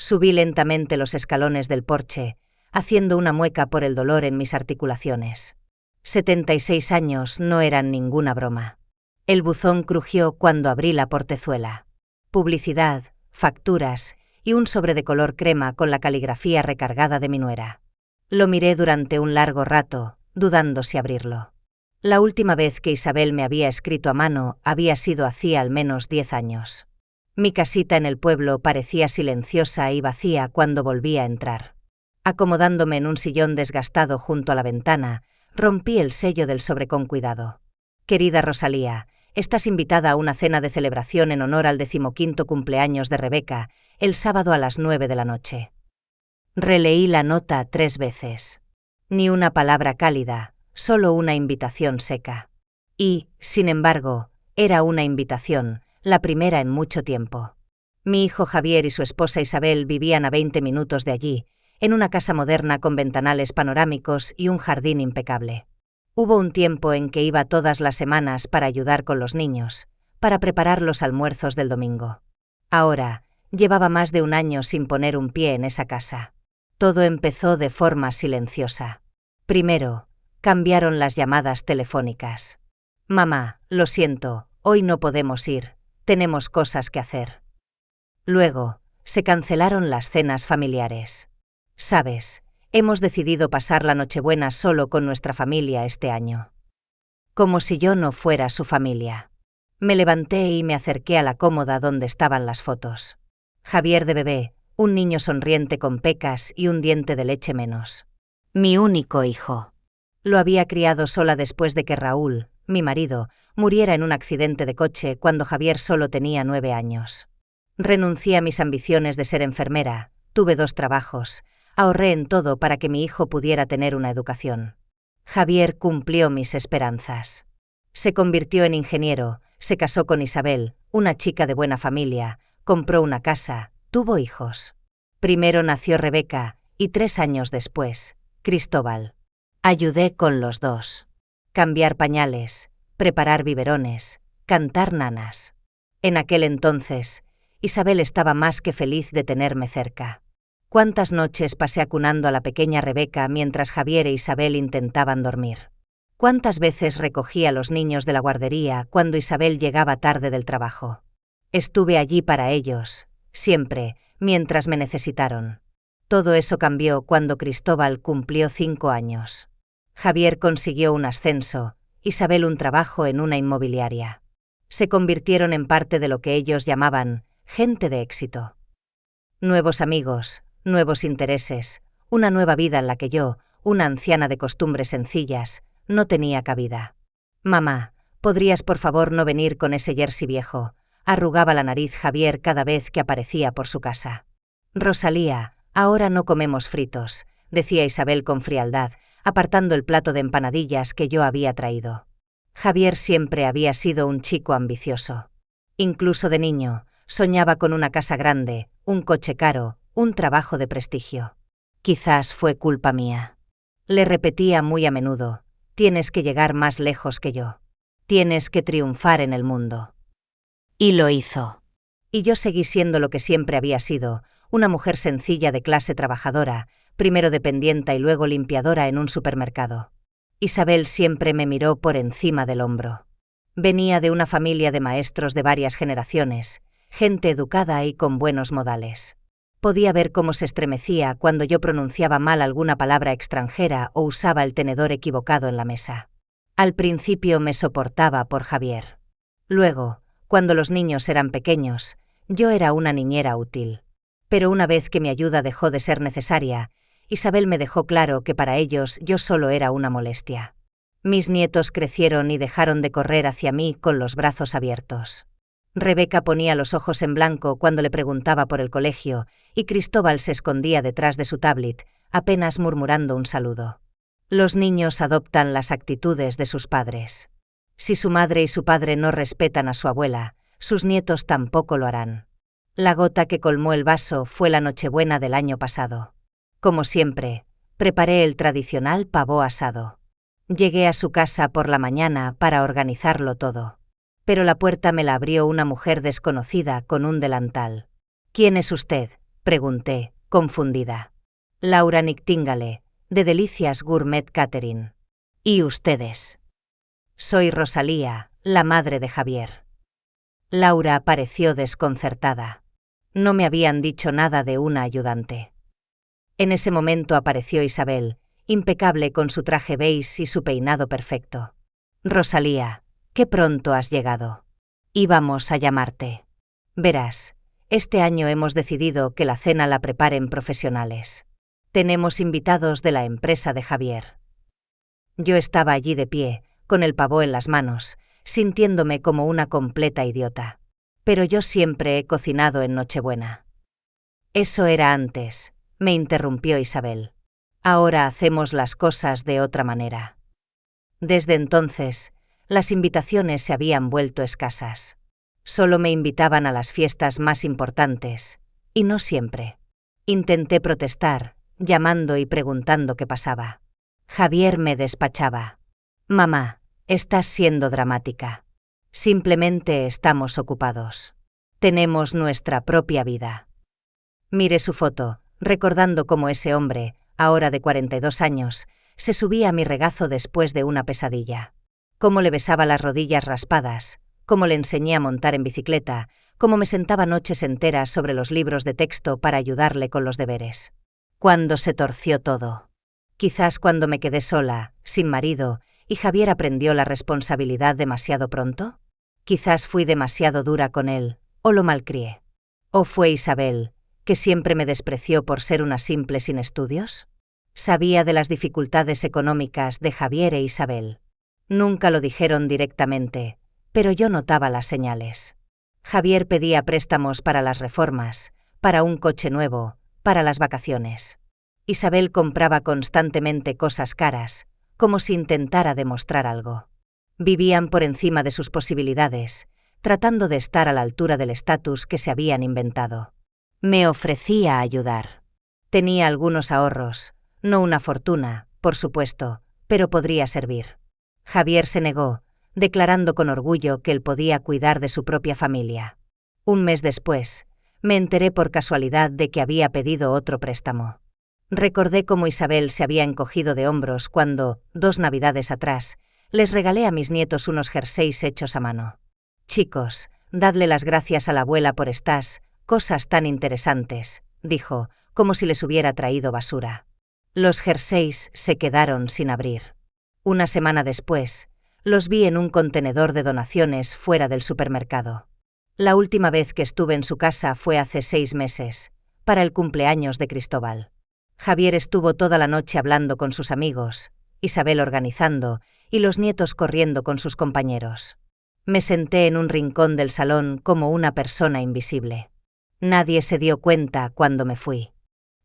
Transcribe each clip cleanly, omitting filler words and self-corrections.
Subí lentamente los escalones del porche, haciendo una mueca por el dolor en mis articulaciones. 76 años no eran ninguna broma. El buzón crujió cuando abrí la portezuela. Publicidad, facturas y un sobre de color crema con la caligrafía recargada de mi nuera. Lo miré durante un largo rato, dudando si abrirlo. La última vez que Isabel me había escrito a mano había sido hacía al menos 10 años. Mi casita en el pueblo parecía silenciosa y vacía cuando volví a entrar. Acomodándome en un sillón desgastado junto a la ventana, rompí el sello del sobre con cuidado. Querida Rosalía, estás invitada a una cena de celebración en honor al 15º cumpleaños de Rebeca, el sábado a las 9 de la noche. Releí la nota 3 veces. Ni una palabra cálida, solo una invitación seca. Y, sin embargo, era una invitación, la primera en mucho tiempo. Mi hijo Javier y su esposa Isabel vivían a 20 minutos de allí, en una casa moderna con ventanales panorámicos y un jardín impecable. Hubo un tiempo en que iba todas las semanas para ayudar con los niños, para preparar los almuerzos del domingo. Ahora, llevaba más de un año sin poner un pie en esa casa. Todo empezó de forma silenciosa. Primero, cambiaron las llamadas telefónicas. Mamá, lo siento, hoy no podemos ir, tenemos cosas que hacer. Luego, se cancelaron las cenas familiares. Sabes, hemos decidido pasar la Nochebuena solo con nuestra familia este año. Como si yo no fuera su familia. Me levanté y me acerqué a la cómoda donde estaban las fotos. Javier de bebé, un niño sonriente con pecas y un diente de leche menos. Mi único hijo. Lo había criado sola después de que Raúl, mi marido, muriera en un accidente de coche cuando Javier solo tenía 9 años. Renuncié a mis ambiciones de ser enfermera, tuve 2 trabajos, ahorré en todo para que mi hijo pudiera tener una educación. Javier cumplió mis esperanzas. Se convirtió en ingeniero, se casó con Isabel, una chica de buena familia, compró una casa, tuvo hijos. Primero nació Rebeca, y 3 años después, Cristóbal. Ayudé con los 2. Cambiar pañales, preparar biberones, cantar nanas. En aquel entonces, Isabel estaba más que feliz de tenerme cerca. Cuántas noches pasé acunando a la pequeña Rebeca mientras Javier e Isabel intentaban dormir. Cuántas veces recogí a los niños de la guardería cuando Isabel llegaba tarde del trabajo. Estuve allí para ellos, siempre, mientras me necesitaron. Todo eso cambió cuando Cristóbal cumplió 5 años. Javier consiguió un ascenso, Isabel un trabajo en una inmobiliaria. Se convirtieron en parte de lo que ellos llamaban gente de éxito. Nuevos amigos, nuevos intereses, una nueva vida en la que yo, una anciana de costumbres sencillas, no tenía cabida. Mamá, ¿podrías por favor no venir con ese jersey viejo? Arrugaba la nariz Javier cada vez que aparecía por su casa. Rosalía, ahora no comemos fritos, decía Isabel con frialdad, apartando el plato de empanadillas que yo había traído. Javier siempre había sido un chico ambicioso. Incluso de niño, soñaba con una casa grande, un coche caro, un trabajo de prestigio. Quizás fue culpa mía. Le repetía muy a menudo, tienes que llegar más lejos que yo. Tienes que triunfar en el mundo. Y lo hizo. Y yo seguí siendo lo que siempre había sido, una mujer sencilla de clase trabajadora, primero dependienta y luego limpiadora en un supermercado. Isabel siempre me miró por encima del hombro. Venía de una familia de maestros de varias generaciones, gente educada y con buenos modales. Podía ver cómo se estremecía cuando yo pronunciaba mal alguna palabra extranjera o usaba el tenedor equivocado en la mesa. Al principio me soportaba por Javier. Luego, cuando los niños eran pequeños, yo era una niñera útil. Pero una vez que mi ayuda dejó de ser necesaria, Isabel me dejó claro que para ellos yo solo era una molestia. Mis nietos crecieron y dejaron de correr hacia mí con los brazos abiertos. Rebeca ponía los ojos en blanco cuando le preguntaba por el colegio y Cristóbal se escondía detrás de su tablet, apenas murmurando un saludo. Los niños adoptan las actitudes de sus padres. Si su madre y su padre no respetan a su abuela, sus nietos tampoco lo harán. La gota que colmó el vaso fue la Nochebuena del año pasado. Como siempre, preparé el tradicional pavó asado. Llegué a su casa por la mañana para organizarlo todo. Pero la puerta me la abrió una mujer desconocida con un delantal. «¿Quién es usted?», pregunté, confundida. Laura Nightingale, de Delicias Gourmet Catering. ¿Y ustedes? Soy Rosalía, la madre de Javier. Laura pareció desconcertada. No me habían dicho nada de una ayudante. En ese momento apareció Isabel, impecable con su traje beige y su peinado perfecto. Rosalía, qué pronto has llegado. Íbamos a llamarte. Verás, este año hemos decidido que la cena la preparen profesionales. Tenemos invitados de la empresa de Javier. Yo estaba allí de pie, con el pavó en las manos, sintiéndome como una completa idiota. Pero yo siempre he cocinado en Nochebuena. Eso era antes, me interrumpió Isabel. Ahora hacemos las cosas de otra manera. Desde entonces, las invitaciones se habían vuelto escasas. Solo me invitaban a las fiestas más importantes, y no siempre. Intenté protestar, llamando y preguntando qué pasaba. Javier me despachaba. Mamá, estás siendo dramática. Simplemente estamos ocupados. Tenemos nuestra propia vida. Miré su foto, recordando cómo ese hombre, ahora de 42 años, se subía a mi regazo después de una pesadilla. Cómo le besaba las rodillas raspadas, cómo le enseñé a montar en bicicleta, cómo me sentaba noches enteras sobre los libros de texto para ayudarle con los deberes. Cuando se torció todo. Quizás cuando me quedé sola, sin marido, y Javier aprendió la responsabilidad demasiado pronto. Quizás fui demasiado dura con él, o lo malcrié. ¿O fue Isabel, que siempre me despreció por ser una simple sin estudios? Sabía de las dificultades económicas de Javier e Isabel. Nunca lo dijeron directamente, pero yo notaba las señales. Javier pedía préstamos para las reformas, para un coche nuevo, para las vacaciones. Isabel compraba constantemente cosas caras, como si intentara demostrar algo. Vivían por encima de sus posibilidades, tratando de estar a la altura del estatus que se habían inventado. Me ofrecía a ayudar. Tenía algunos ahorros, no una fortuna, por supuesto, pero podría servir. Javier se negó, declarando con orgullo que él podía cuidar de su propia familia. Un mes después, me enteré por casualidad de que había pedido otro préstamo. Recordé cómo Isabel se había encogido de hombros cuando, 2 navidades atrás, les regalé a mis nietos unos jerseys hechos a mano. Chicos, dadle las gracias a la abuela por estas cosas tan interesantes, dijo, como si les hubiera traído basura. Los jerseys se quedaron sin abrir. Una semana después, los vi en un contenedor de donaciones fuera del supermercado. La última vez que estuve en su casa fue hace 6 meses, para el cumpleaños de Cristóbal. Javier estuvo toda la noche hablando con sus amigos, Isabel organizando y los nietos corriendo con sus compañeros. Me senté en un rincón del salón como una persona invisible. Nadie se dio cuenta cuando me fui.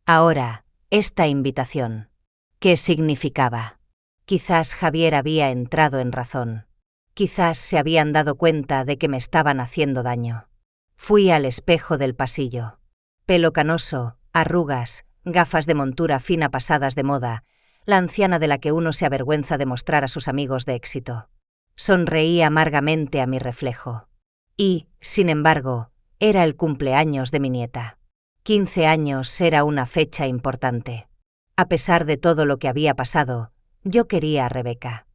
Ahora, esta invitación. ¿Qué significaba? Quizás Javier había entrado en razón. Quizás se habían dado cuenta de que me estaban haciendo daño. Fui al espejo del pasillo. Pelo canoso, arrugas, gafas de montura fina pasadas de moda, la anciana de la que uno se avergüenza de mostrar a sus amigos de éxito. Sonreí amargamente a mi reflejo. Y, sin embargo, era el cumpleaños de mi nieta. 15 años era una fecha importante. A pesar de todo lo que había pasado, yo quería a Rebeca.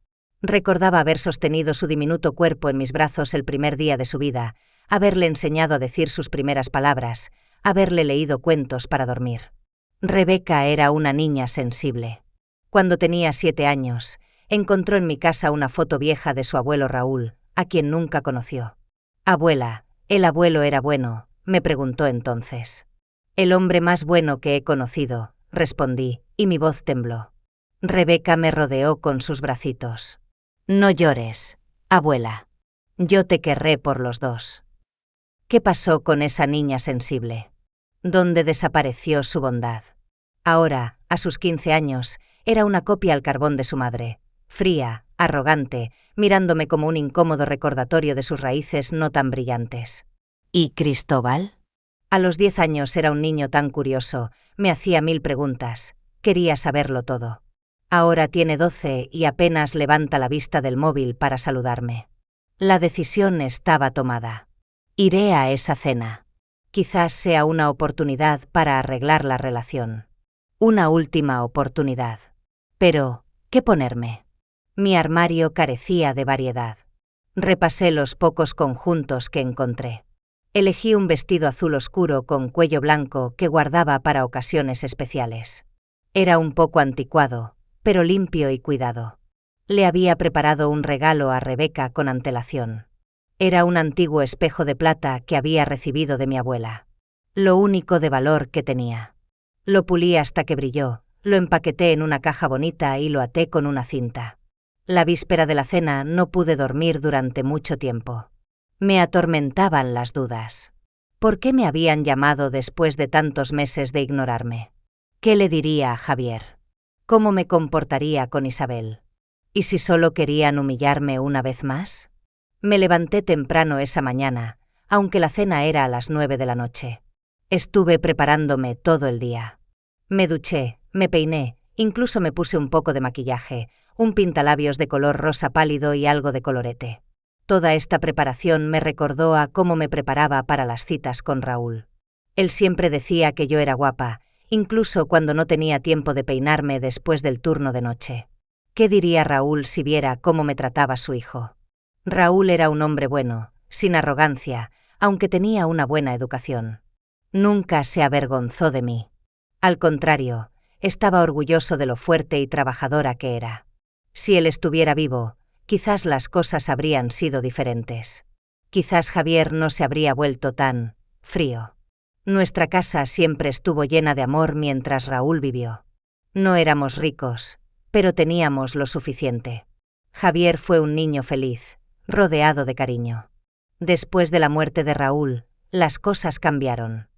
Recordaba haber sostenido su diminuto cuerpo en mis brazos el primer día de su vida, haberle enseñado a decir sus primeras palabras, haberle leído cuentos para dormir. Rebeca era una niña sensible. Cuando tenía 7 años, encontró en mi casa una foto vieja de su abuelo Raúl, a quien nunca conoció. «Abuela, ¿el abuelo era bueno?», me preguntó entonces. «El hombre más bueno que he conocido», respondí, y mi voz tembló. Rebeca me rodeó con sus bracitos. «No llores, abuela. Yo te querré por los dos». ¿Qué pasó con esa niña sensible? ¿Dónde desapareció su bondad? Ahora, a sus 15 años, era una copia al carbón de su madre, fría, arrogante, mirándome como un incómodo recordatorio de sus raíces no tan brillantes. ¿Y Cristóbal? A los 10 años era un niño tan curioso, me hacía 1000 preguntas, quería saberlo todo. Ahora tiene 12 y apenas levanta la vista del móvil para saludarme. La decisión estaba tomada. Iré a esa cena. Quizás sea una oportunidad para arreglar la relación. Una última oportunidad. Pero, ¿qué ponerme? Mi armario carecía de variedad. Repasé los pocos conjuntos que encontré. Elegí un vestido azul oscuro con cuello blanco que guardaba para ocasiones especiales. Era un poco anticuado, pero limpio y cuidado. Le había preparado un regalo a Rebeca con antelación. Era un antiguo espejo de plata que había recibido de mi abuela. Lo único de valor que tenía. Lo pulí hasta que brilló, lo empaqueté en una caja bonita y lo até con una cinta. La víspera de la cena no pude dormir durante mucho tiempo. Me atormentaban las dudas. ¿Por qué me habían llamado después de tantos meses de ignorarme? ¿Qué le diría a Javier? ¿Cómo me comportaría con Isabel? ¿Y si solo querían humillarme una vez más? Me levanté temprano esa mañana, aunque la cena era a las 9 de la noche. Estuve preparándome todo el día. Me duché, me peiné, incluso me puse un poco de maquillaje, un pintalabios de color rosa pálido y algo de colorete. Toda esta preparación me recordó a cómo me preparaba para las citas con Raúl. Él siempre decía que yo era guapa, incluso cuando no tenía tiempo de peinarme después del turno de noche. ¿Qué diría Raúl si viera cómo me trataba su hijo? Raúl era un hombre bueno, sin arrogancia, aunque tenía una buena educación. Nunca se avergonzó de mí. Al contrario, estaba orgulloso de lo fuerte y trabajadora que era. Si él estuviera vivo, quizás las cosas habrían sido diferentes. Quizás Javier no se habría vuelto tan frío. Nuestra casa siempre estuvo llena de amor mientras Raúl vivió. No éramos ricos, pero teníamos lo suficiente. Javier fue un niño feliz, rodeado de cariño. Después de la muerte de Raúl, las cosas cambiaron.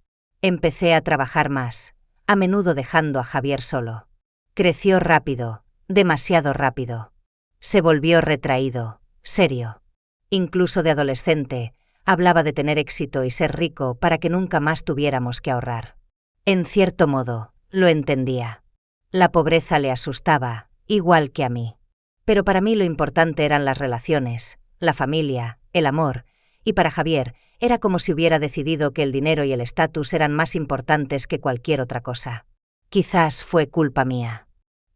Empecé a trabajar más, a menudo dejando a Javier solo. Creció rápido, demasiado rápido. Se volvió retraído, serio. Incluso de adolescente, hablaba de tener éxito y ser rico para que nunca más tuviéramos que ahorrar. En cierto modo, lo entendía. La pobreza le asustaba, igual que a mí. Pero para mí lo importante eran las relaciones, la familia, el amor, y para Javier era como si hubiera decidido que el dinero y el estatus eran más importantes que cualquier otra cosa. Quizás fue culpa mía.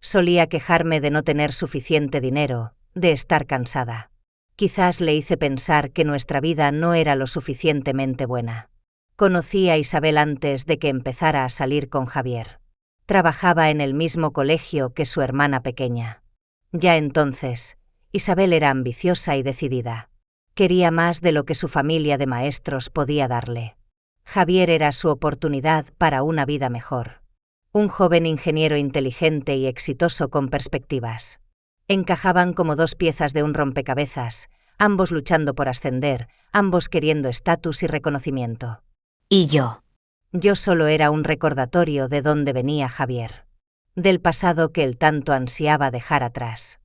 Solía quejarme de no tener suficiente dinero, de estar cansada. Quizás le hice pensar que nuestra vida no era lo suficientemente buena. Conocí a Isabel antes de que empezara a salir con Javier. Trabajaba en el mismo colegio que su hermana pequeña. Ya entonces, Isabel era ambiciosa y decidida. Quería más de lo que su familia de maestros podía darle. Javier era su oportunidad para una vida mejor. Un joven ingeniero inteligente y exitoso con perspectivas. Encajaban como dos piezas de un rompecabezas, ambos luchando por ascender, ambos queriendo estatus y reconocimiento. ¿Y yo? Yo solo era un recordatorio de dónde venía Javier. Del pasado que él tanto ansiaba dejar atrás.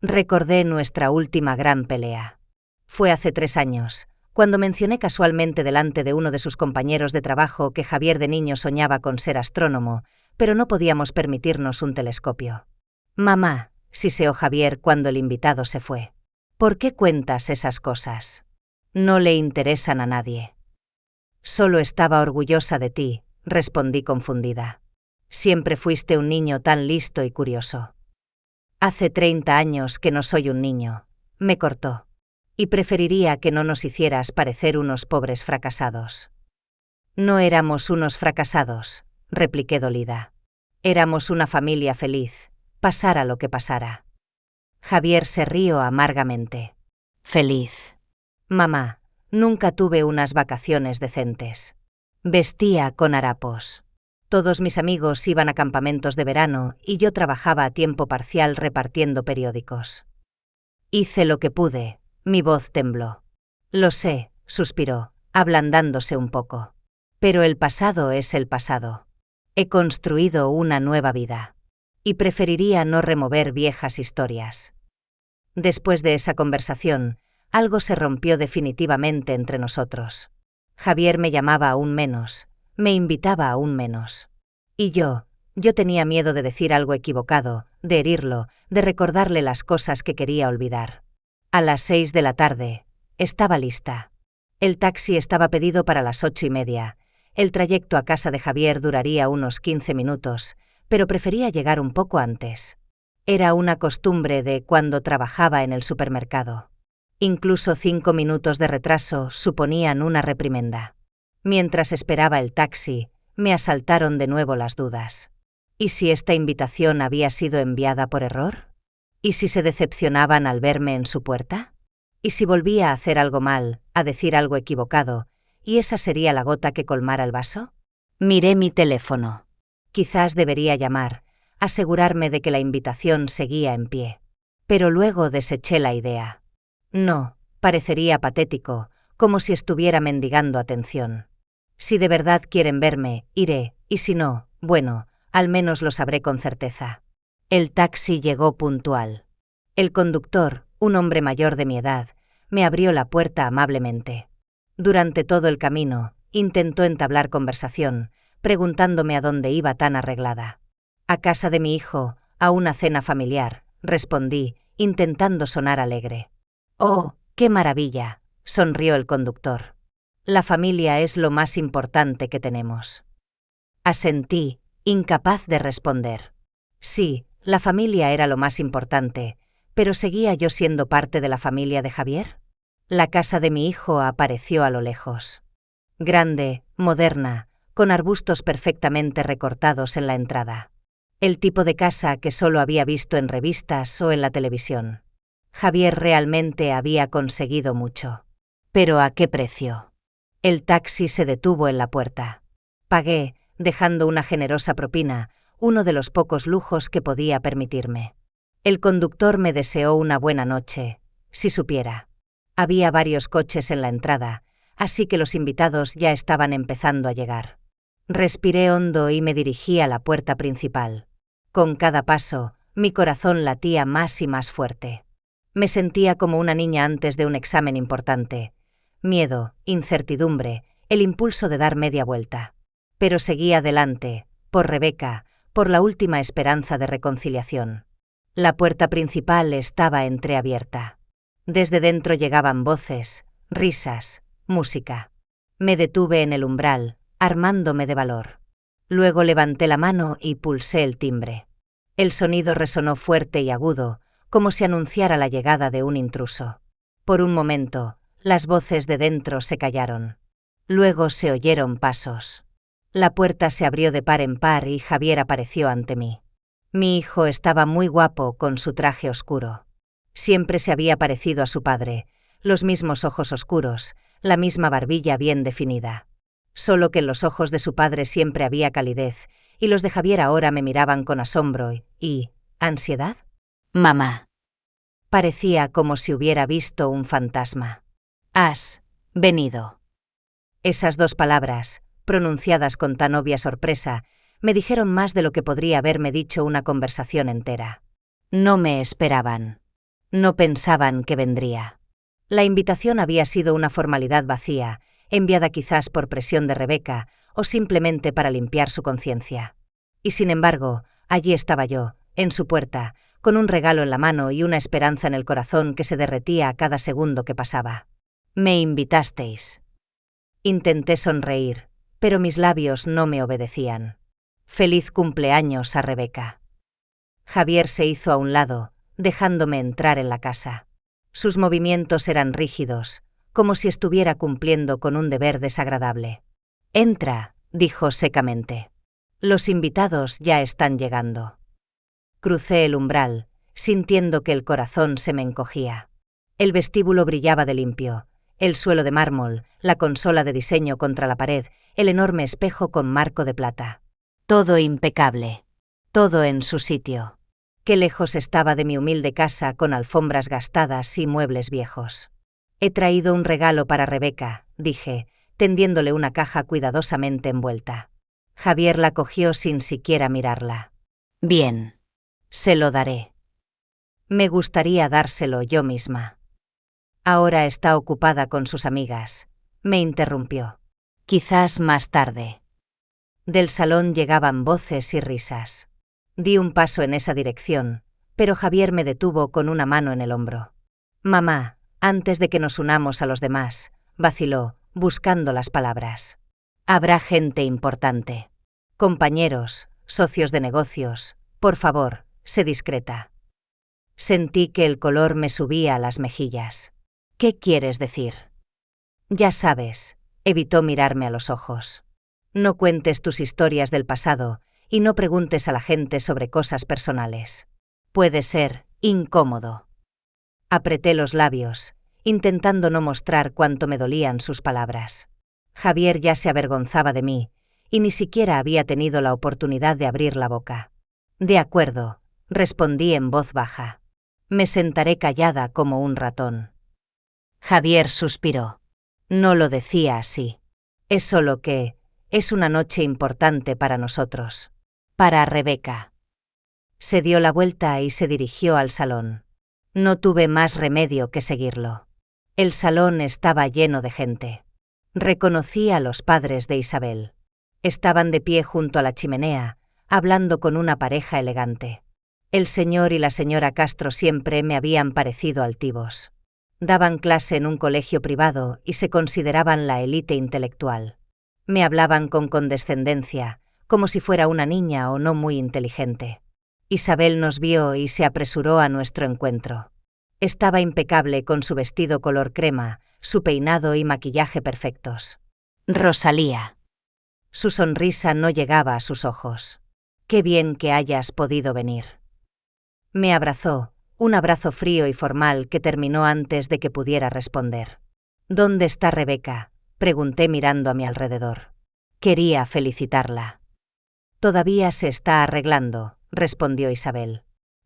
Recordé nuestra última gran pelea. Fue hace 3 años, cuando mencioné casualmente delante de uno de sus compañeros de trabajo que Javier de niño soñaba con ser astrónomo, pero no podíamos permitirnos un telescopio. «Mamá», siseó Javier cuando el invitado se fue. «¿Por qué cuentas esas cosas? No le interesan a nadie». «Solo estaba orgullosa de ti», respondí confundida. «Siempre fuiste un niño tan listo y curioso». «Hace 30 años que no soy un niño», me cortó. «Y preferiría que no nos hicieras parecer unos pobres fracasados». «No éramos unos fracasados», repliqué dolida. «Éramos una familia feliz, pasara lo que pasara». Javier se rió amargamente. «Feliz. Mamá, nunca tuve unas vacaciones decentes. Vestía con harapos. Todos mis amigos iban a campamentos de verano y yo trabajaba a tiempo parcial repartiendo periódicos. Hice lo que pude». Mi voz tembló. «Lo sé», suspiró, ablandándose un poco. «Pero el pasado es el pasado. He construido una nueva vida. Y preferiría no remover viejas historias». Después de esa conversación, algo se rompió definitivamente entre nosotros. Javier me llamaba aún menos, me invitaba aún menos. Y yo tenía miedo de decir algo equivocado, de herirlo, de recordarle las cosas que quería olvidar. A las 6 de la tarde, estaba lista. El taxi estaba pedido para las 8:30. El trayecto a casa de Javier duraría unos 15 minutos, pero prefería llegar un poco antes. Era una costumbre de cuando trabajaba en el supermercado. Incluso 5 minutos de retraso suponían una reprimenda. Mientras esperaba el taxi, me asaltaron de nuevo las dudas. ¿Y si esta invitación había sido enviada por error? ¿Y si se decepcionaban al verme en su puerta? ¿Y si volvía a hacer algo mal, a decir algo equivocado, y esa sería la gota que colmara el vaso? Miré mi teléfono. Quizás debería llamar, asegurarme de que la invitación seguía en pie. Pero luego deseché la idea. No, parecería patético, como si estuviera mendigando atención. Si de verdad quieren verme, iré, y si no, bueno, al menos lo sabré con certeza. El taxi llegó puntual. El conductor, un hombre mayor de mi edad, me abrió la puerta amablemente. Durante todo el camino, intentó entablar conversación, preguntándome a dónde iba tan arreglada. A casa de mi hijo, a una cena familiar, respondí, intentando sonar alegre. «Oh, qué maravilla», sonrió el conductor. «La familia es lo más importante que tenemos». Asentí, incapaz de responder. Sí, la familia era lo más importante, pero ¿seguía yo siendo parte de la familia de Javier? La casa de mi hijo apareció a lo lejos. Grande, moderna, con arbustos perfectamente recortados en la entrada. El tipo de casa que solo había visto en revistas o en la televisión. Javier realmente había conseguido mucho. ¿Pero a qué precio? El taxi se detuvo en la puerta. Pagué, dejando una generosa propina, uno de los pocos lujos que podía permitirme. El conductor me deseó una buena noche, si supiera. Había varios coches en la entrada, así que los invitados ya estaban empezando a llegar. Respiré hondo y me dirigí a la puerta principal. Con cada paso, mi corazón latía más y más fuerte. Me sentía como una niña antes de un examen importante. Miedo, incertidumbre, el impulso de dar media vuelta. Pero seguí adelante, por Rebeca, por la última esperanza de reconciliación. La puerta principal estaba entreabierta. Desde dentro llegaban voces, risas, música. Me detuve en el umbral, armándome de valor. Luego levanté la mano y pulsé el timbre. El sonido resonó fuerte y agudo, como si anunciara la llegada de un intruso. Por un momento, las voces de dentro se callaron. Luego se oyeron pasos. La puerta se abrió de par en par y Javier apareció ante mí. Mi hijo estaba muy guapo con su traje oscuro. Siempre se había parecido a su padre, los mismos ojos oscuros, la misma barbilla bien definida. Solo que en los ojos de su padre siempre había calidez, y los de Javier ahora me miraban con asombro y ¿ansiedad? «Mamá». Parecía como si hubiera visto un fantasma. «Has venido». Esas dos palabras, pronunciadas con tan obvia sorpresa, me dijeron más de lo que podría haberme dicho una conversación entera. No me esperaban. No pensaban que vendría. La invitación había sido una formalidad vacía, enviada quizás por presión de Rebeca o simplemente para limpiar su conciencia. Y sin embargo, allí estaba yo, en su puerta, con un regalo en la mano y una esperanza en el corazón que se derretía a cada segundo que pasaba. «Me invitasteis». Intenté sonreír, pero mis labios no me obedecían. «Feliz cumpleaños a Rebeca». Javier se hizo a un lado, dejándome entrar en la casa. Sus movimientos eran rígidos, como si estuviera cumpliendo con un deber desagradable. «Entra», dijo secamente. «Los invitados ya están llegando». Crucé el umbral, sintiendo que el corazón se me encogía. El vestíbulo brillaba de limpio, el suelo de mármol, la consola de diseño contra la pared, el enorme espejo con marco de plata. Todo impecable. Todo en su sitio. Qué lejos estaba de mi humilde casa con alfombras gastadas y muebles viejos. «He traído un regalo para Rebeca», dije, tendiéndole una caja cuidadosamente envuelta. Javier la cogió sin siquiera mirarla. «Bien. Se lo daré». Me gustaría dárselo yo misma. «Ahora está ocupada con sus amigas», me interrumpió. «Quizás más tarde». Del salón llegaban voces y risas. Di un paso en esa dirección, pero Javier me detuvo con una mano en el hombro. «Mamá, antes de que nos unamos a los demás», vaciló, buscando las palabras. Habrá gente importante. Compañeros, socios de negocios. Por favor, sé discreta. Sentí que el color me subía a las mejillas. ¿Qué quieres decir? Ya sabes, evitó mirarme a los ojos. No cuentes tus historias del pasado y no preguntes a la gente sobre cosas personales. Puede ser incómodo. Apreté los labios, intentando no mostrar cuánto me dolían sus palabras. Javier ya se avergonzaba de mí, y ni siquiera había tenido la oportunidad de abrir la boca. De acuerdo, respondí en voz baja. Me sentaré callada como un ratón. Javier suspiró. No lo decía así. Es solo que es una noche importante para nosotros. Para Rebeca. Se dio la vuelta y se dirigió al salón. No tuve más remedio que seguirlo. El salón estaba lleno de gente. Reconocí a los padres de Isabel. Estaban de pie junto a la chimenea, hablando con una pareja elegante. El señor y la señora Castro siempre me habían parecido altivos. Daban clase en un colegio privado y se consideraban la élite intelectual. Me hablaban con condescendencia, como si fuera una niña o no muy inteligente. Isabel nos vio y se apresuró a nuestro encuentro. Estaba impecable con su vestido color crema, su peinado y maquillaje perfectos. Rosalía. Su sonrisa no llegaba a sus ojos. Qué bien que hayas podido venir. Me abrazó, un abrazo frío y formal que terminó antes de que pudiera responder. ¿Dónde está Rebeca?, pregunté mirando a mi alrededor. Quería felicitarla. Todavía se está arreglando, respondió Isabel.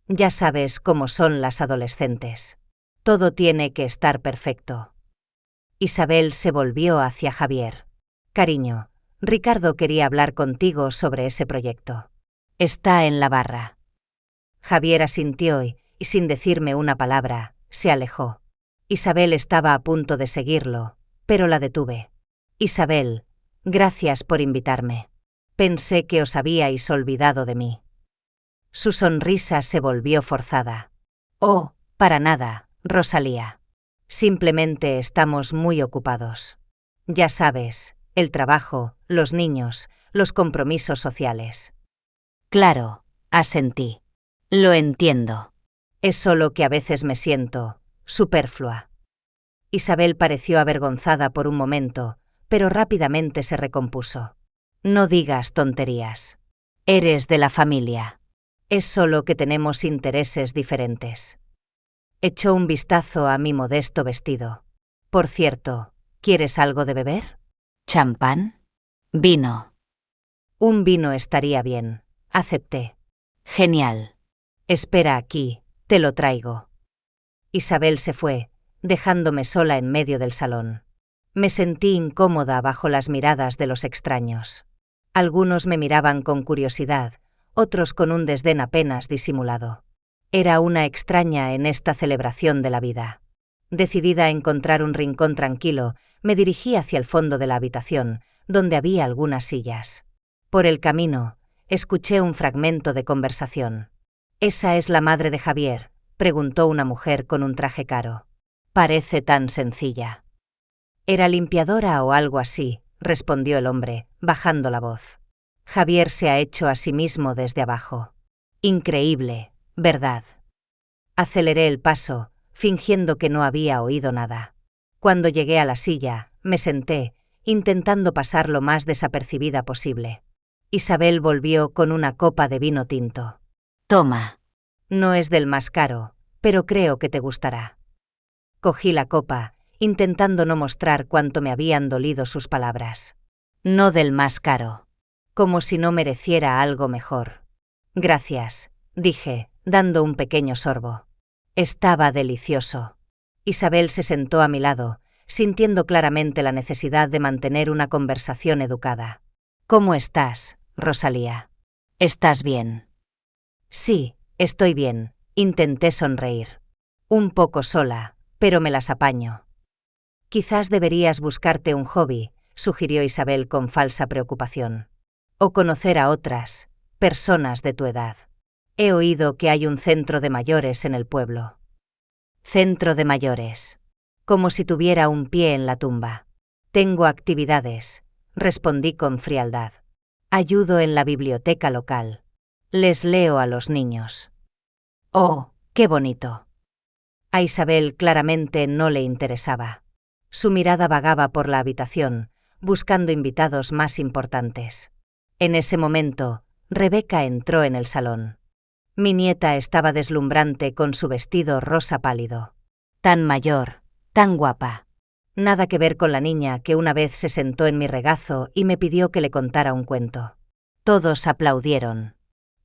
Ya sabes cómo son las adolescentes. Todo tiene que estar perfecto. Isabel se volvió hacia Javier. Cariño, Ricardo quería hablar contigo sobre ese proyecto. Está en la barra. Javier asintió y, sin decirme una palabra, se alejó. Isabel estaba a punto de seguirlo, pero la detuve. Isabel, gracias por invitarme. Pensé que os habíais olvidado de mí. Su sonrisa se volvió forzada. Oh, para nada, Rosalía. Simplemente estamos muy ocupados. Ya sabes, el trabajo, los niños, los compromisos sociales. Claro, asentí. Lo entiendo. Es solo que a veces me siento superflua. Isabel pareció avergonzada por un momento, pero rápidamente se recompuso. No digas tonterías. Eres de la familia. Es solo que tenemos intereses diferentes. Echó un vistazo a mi modesto vestido. Por cierto, ¿quieres algo de beber? ¿Champán? Vino. Un vino estaría bien. Acepté. Genial. Espera aquí, te lo traigo. Isabel se fue, dejándome sola en medio del salón. Me sentí incómoda bajo las miradas de los extraños. Algunos me miraban con curiosidad, otros con un desdén apenas disimulado. Era una extraña en esta celebración de la vida. Decidida a encontrar un rincón tranquilo, me dirigí hacia el fondo de la habitación, donde había algunas sillas. Por el camino, escuché un fragmento de conversación. «¿Esa es la madre de Javier?», preguntó una mujer con un traje caro. «Parece tan sencilla». «Era limpiadora o algo así», respondió el hombre, bajando la voz. «Javier se ha hecho a sí mismo desde abajo. Increíble, ¿verdad?». Aceleré el paso, fingiendo que no había oído nada. Cuando llegué a la silla, me senté, intentando pasar lo más desapercibida posible. Isabel volvió con una copa de vino tinto. «Toma. No es del más caro, pero creo que te gustará». Cogí la copa, intentando no mostrar cuánto me habían dolido sus palabras. «No del más caro». Como si no mereciera algo mejor. «Gracias», dije, dando un pequeño sorbo. Estaba delicioso. Isabel se sentó a mi lado, sintiendo claramente la necesidad de mantener una conversación educada. «¿Cómo estás, Rosalía? ¿Estás bien?» «Sí, estoy bien», intenté sonreír. «Un poco sola, pero me las apaño». «Quizás deberías buscarte un hobby», sugirió Isabel con falsa preocupación. «O conocer a otras personas de tu edad. He oído que hay un centro de mayores en el pueblo». «Centro de mayores». Como si tuviera un pie en la tumba. «Tengo actividades. respondí con frialdad. Ayudo en la biblioteca local. Les leo a los niños. ¡Oh, qué bonito! A Isabel claramente no le interesaba. Su mirada vagaba por la habitación, buscando invitados más importantes. En ese momento, Rebeca entró en el salón. Mi nieta estaba deslumbrante con su vestido rosa pálido. Tan mayor, tan guapa. Nada que ver con la niña que una vez se sentó en mi regazo y me pidió que le contara un cuento. Todos aplaudieron.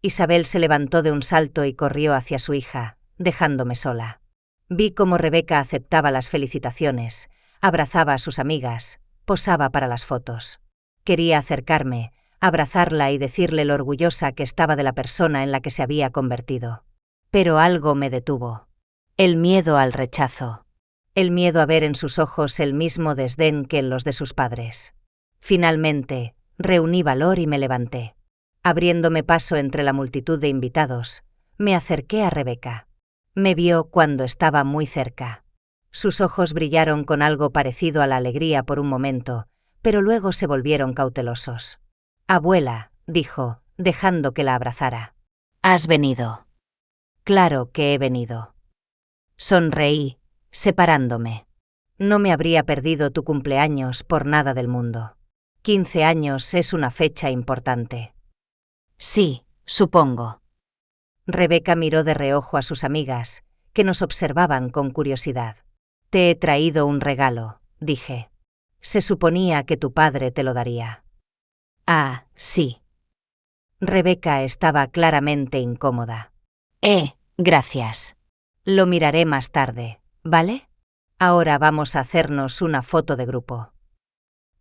Isabel se levantó de un salto y corrió hacia su hija, dejándome sola. Vi cómo Rebeca aceptaba las felicitaciones, abrazaba a sus amigas, posaba para las fotos. Quería acercarme, abrazarla y decirle lo orgullosa que estaba de la persona en la que se había convertido. Pero algo me detuvo. El miedo al rechazo. El miedo a ver en sus ojos el mismo desdén que en los de sus padres. Finalmente, reuní valor y me levanté. Abriéndome paso entre la multitud de invitados, me acerqué a Rebeca. Me vio cuando estaba muy cerca. Sus ojos brillaron con algo parecido a la alegría por un momento, pero luego se volvieron cautelosos. «Abuela», dijo, dejando que la abrazara. «¿Has venido?» «Claro que he venido». Sonreí, separándome. No me habría perdido tu cumpleaños por nada del mundo. 15 años es una fecha importante. Sí, supongo. Rebeca miró de reojo a sus amigas, que nos observaban con curiosidad. Te he traído un regalo, dije. Se suponía que tu padre te lo daría. Ah, sí. Rebeca estaba claramente incómoda. Gracias. Lo miraré más tarde, ¿vale? Ahora vamos a hacernos una foto de grupo.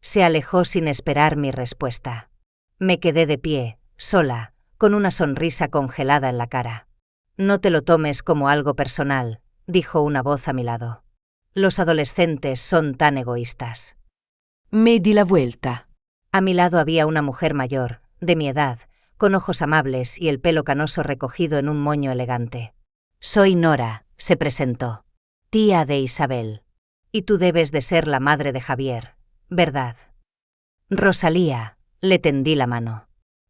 Se alejó sin esperar mi respuesta. Me quedé de pie, sola, con una sonrisa congelada en la cara. No te lo tomes como algo personal, dijo una voz a mi lado. Los adolescentes son tan egoístas. Me di la vuelta. A mi lado había una mujer mayor, de mi edad, con ojos amables y el pelo canoso recogido en un moño elegante. Soy Nora, se presentó. Tía de Isabel. Y tú debes de ser la madre de Javier, ¿verdad? Rosalía, le tendí la mano.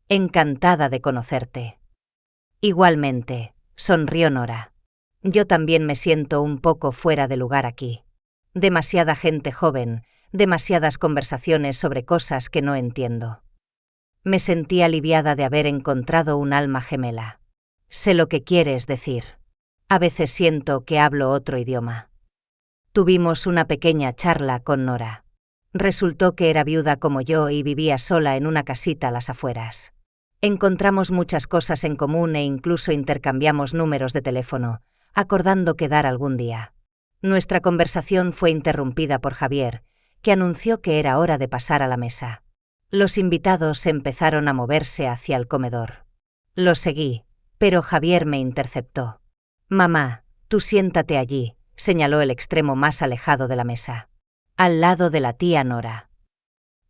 Encantada de conocerte. Igualmente, sonrió Nora. Yo también me siento un poco fuera de lugar aquí. Demasiada gente joven, demasiadas conversaciones sobre cosas que no entiendo. Me sentí aliviada de haber encontrado un alma gemela. Sé lo que quieres decir. A veces siento que hablo otro idioma. Tuvimos una pequeña charla con Nora. Resultó que era viuda como yo y vivía sola en una casita a las afueras. Encontramos muchas cosas en común e incluso intercambiamos números de teléfono, acordando quedar algún día. Nuestra conversación fue interrumpida por Javier, que anunció que era hora de pasar a la mesa. Los invitados empezaron a moverse hacia el comedor. Lo seguí, pero Javier me interceptó. «Mamá, tú siéntate allí», señaló el extremo más alejado de la mesa. «Al lado de la tía Nora».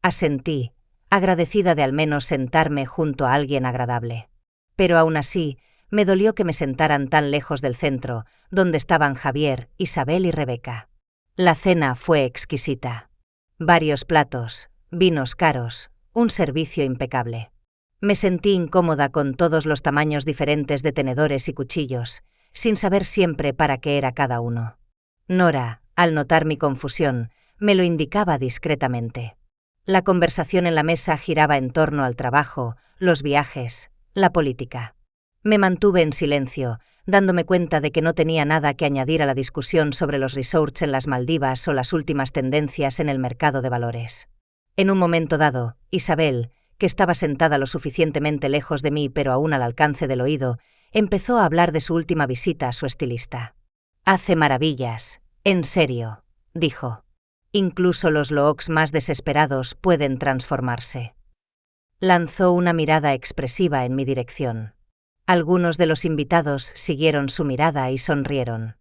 Asentí, agradecida de al menos sentarme junto a alguien agradable. Pero aún así, me dolió que me sentaran tan lejos del centro, donde estaban Javier, Isabel y Rebeca. La cena fue exquisita. Varios platos, vinos caros, un servicio impecable. Me sentí incómoda con todos los tamaños diferentes de tenedores y cuchillos, sin saber siempre para qué era cada uno. Nora, al notar mi confusión, me lo indicaba discretamente. La conversación en la mesa giraba en torno al trabajo, los viajes, la política. Me mantuve en silencio, dándome cuenta de que no tenía nada que añadir a la discusión sobre los resorts en las Maldivas o las últimas tendencias en el mercado de valores. En un momento dado, Isabel, que estaba sentada lo suficientemente lejos de mí pero aún al alcance del oído, empezó a hablar de su última visita a su estilista. «Hace maravillas, en serio», dijo. «Incluso los looks más desesperados pueden transformarse». Lanzó una mirada expresiva en mi dirección. Algunos de los invitados siguieron su mirada y sonrieron.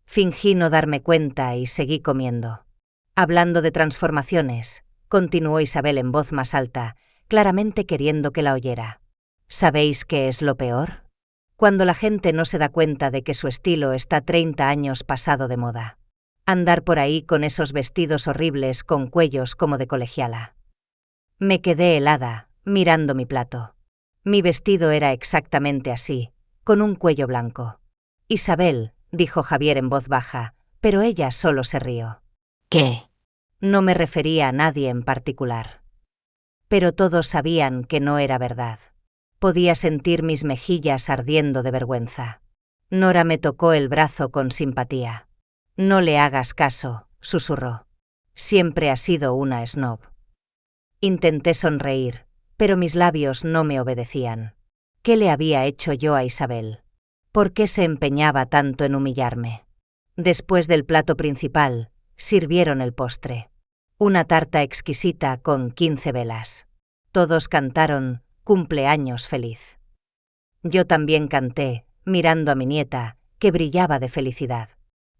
Fingí no darme cuenta y seguí comiendo. «Hablando de transformaciones», continuó Isabel en voz más alta, claramente queriendo que la oyera. «¿Sabéis qué es lo peor? Cuando la gente no se da cuenta de que su estilo está 30 años pasado de moda. Andar por ahí con esos vestidos horribles con cuellos como de colegiala. Me quedé helada, mirando mi plato. Mi vestido era exactamente así, con un cuello blanco. Isabel, dijo Javier en voz baja, pero ella solo se rió. ¿Qué? No me refería a nadie en particular. Pero todos sabían que no era verdad. Podía sentir mis mejillas ardiendo de vergüenza. Nora me tocó el brazo con simpatía. No le hagas caso, susurró. Siempre ha sido una snob. Intenté sonreír, pero mis labios no me obedecían. ¿Qué le había hecho yo a Isabel? ¿Por qué se empeñaba tanto en humillarme? Después del plato principal, sirvieron el postre. Una tarta exquisita con 15 velas. Todos cantaron «Cumpleaños feliz». Yo también canté, mirando a mi nieta, que brillaba de felicidad.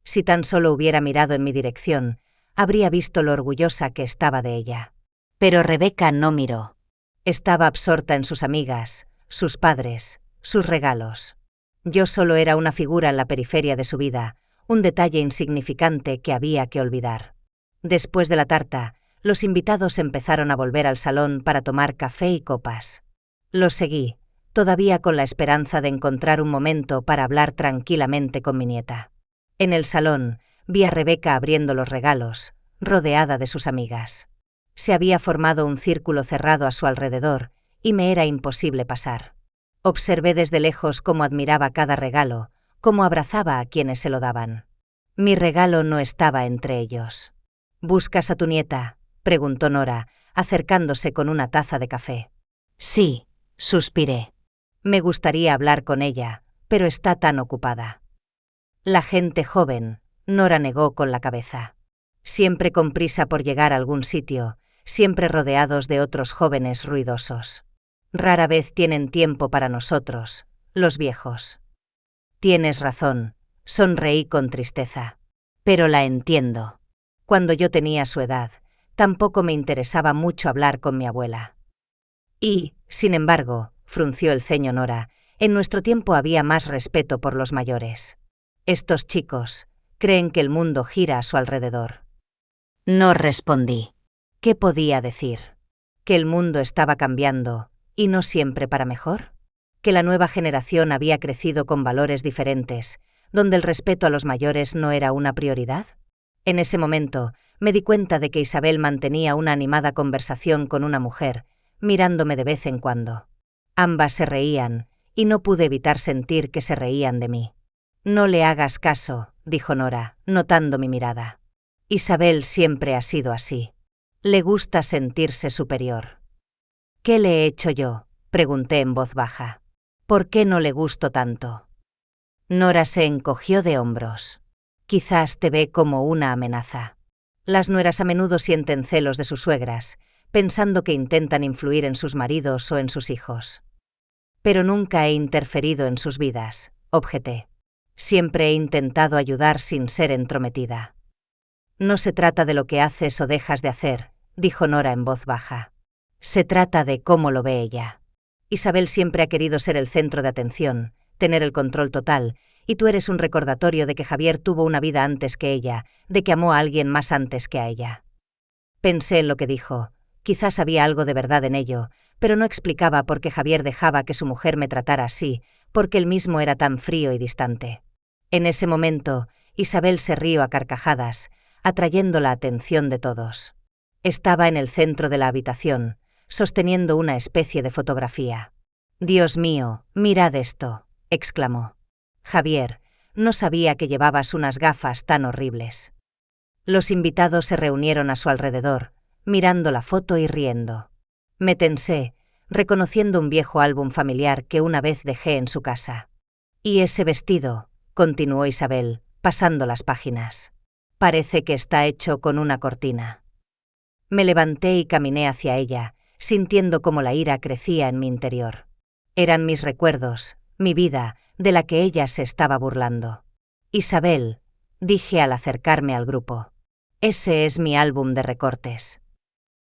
Si tan solo hubiera mirado en mi dirección, habría visto lo orgullosa que estaba de ella. Pero Rebeca no miró. Estaba absorta en sus amigas, sus padres, sus regalos. Yo solo era una figura en la periferia de su vida, un detalle insignificante que había que olvidar. Después de la tarta, los invitados empezaron a volver al salón para tomar café y copas. Los seguí, todavía con la esperanza de encontrar un momento para hablar tranquilamente con mi nieta. En el salón, vi a Rebeca abriendo los regalos, rodeada de sus amigas. Se había formado un círculo cerrado a su alrededor, y me era imposible pasar. Observé desde lejos cómo admiraba cada regalo, cómo abrazaba a quienes se lo daban. Mi regalo no estaba entre ellos. «¿Buscas a tu nieta?», preguntó Nora, acercándose con una taza de café. «Sí», suspiré. «Me gustaría hablar con ella, pero está tan ocupada». «La gente joven», Nora negó con la cabeza. «Siempre con prisa por llegar a algún sitio, siempre rodeados de otros jóvenes ruidosos. Rara vez tienen tiempo para nosotros, los viejos». «Tienes razón», sonreí con tristeza. «Pero la entiendo. Cuando yo tenía su edad, tampoco me interesaba mucho hablar con mi abuela». «Y, sin embargo», frunció el ceño Nora, «en nuestro tiempo había más respeto por los mayores. Estos chicos creen que el mundo gira a su alrededor». No respondí. ¿Qué podía decir? ¿Que el mundo estaba cambiando, y no siempre para mejor? ¿Que la nueva generación había crecido con valores diferentes, donde el respeto a los mayores no era una prioridad? En ese momento, me di cuenta de que Isabel mantenía una animada conversación con una mujer, mirándome de vez en cuando. Ambas se reían, y no pude evitar sentir que se reían de mí. «No le hagas caso», dijo Nora, notando mi mirada. «Isabel siempre ha sido así. Le gusta sentirse superior». «¿Qué le he hecho yo?», pregunté en voz baja. «¿Por qué no le gusto tanto?». Nora se encogió de hombros. «Quizás te ve como una amenaza». Las nueras a menudo sienten celos de sus suegras, pensando que intentan influir en sus maridos o en sus hijos. «Pero nunca he interferido en sus vidas», objeté. «Siempre he intentado ayudar sin ser entrometida». «No se trata de lo que haces o dejas de hacer», dijo Nora en voz baja. «Se trata de cómo lo ve ella. Isabel siempre ha querido ser el centro de atención, tener el control total, y tú eres un recordatorio de que Javier tuvo una vida antes que ella, de que amó a alguien más antes que a ella». Pensé en lo que dijo. Quizás había algo de verdad en ello, pero no explicaba por qué Javier dejaba que su mujer me tratara así, porque él mismo era tan frío y distante. En ese momento, Isabel se rió a carcajadas, atrayendo la atención de todos. Estaba en el centro de la habitación, sosteniendo una especie de fotografía. «Dios mío, mirad esto», exclamó. «Javier, no sabía que llevabas unas gafas tan horribles». Los invitados se reunieron a su alrededor, mirando la foto y riendo. Me tensé, reconociendo un viejo álbum familiar que una vez dejé en su casa. «Y ese vestido», continuó Isabel, pasando las páginas. «Parece que está hecho con una cortina». Me levanté y caminé hacia ella, sintiendo cómo la ira crecía en mi interior. Eran mis recuerdos, mi vida, de la que ella se estaba burlando. «Isabel», dije al acercarme al grupo. «Ese es mi álbum de recortes».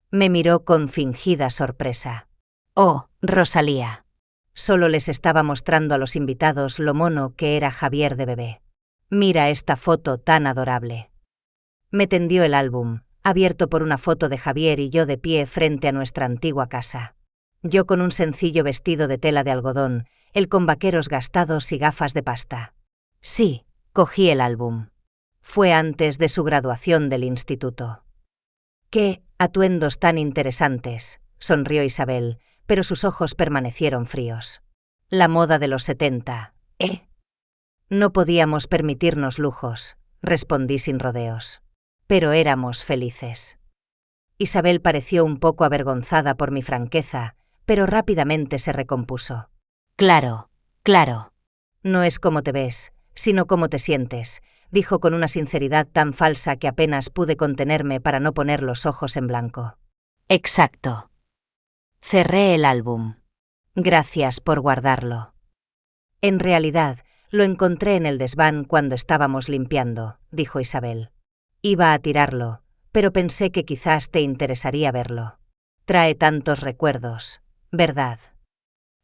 Me miró con fingida sorpresa. «Oh, Rosalía». Solo les estaba mostrando a los invitados lo mono que era Javier de bebé. «Mira esta foto tan adorable». Me tendió el álbum, abierto por una foto de Javier y yo de pie frente a nuestra antigua casa. Yo con un sencillo vestido de tela de algodón, él con vaqueros gastados y gafas de pasta. Sí, cogí el álbum. Fue antes de su graduación del instituto. «¡Qué atuendos tan interesantes!», sonrió Isabel, pero sus ojos permanecieron fríos. «La moda de los 70, ¿eh?» «No podíamos permitirnos lujos», respondí sin rodeos. «Pero éramos felices». Isabel pareció un poco avergonzada por mi franqueza, pero rápidamente se recompuso. «Claro, claro. No es cómo te ves, sino cómo te sientes», dijo con una sinceridad tan falsa que apenas pude contenerme para no poner los ojos en blanco. «Exacto». Cerré el álbum. «Gracias por guardarlo». «En realidad, lo encontré en el desván cuando estábamos limpiando», dijo Isabel. «Iba a tirarlo, pero pensé que quizás te interesaría verlo. Trae tantos recuerdos, ¿verdad?»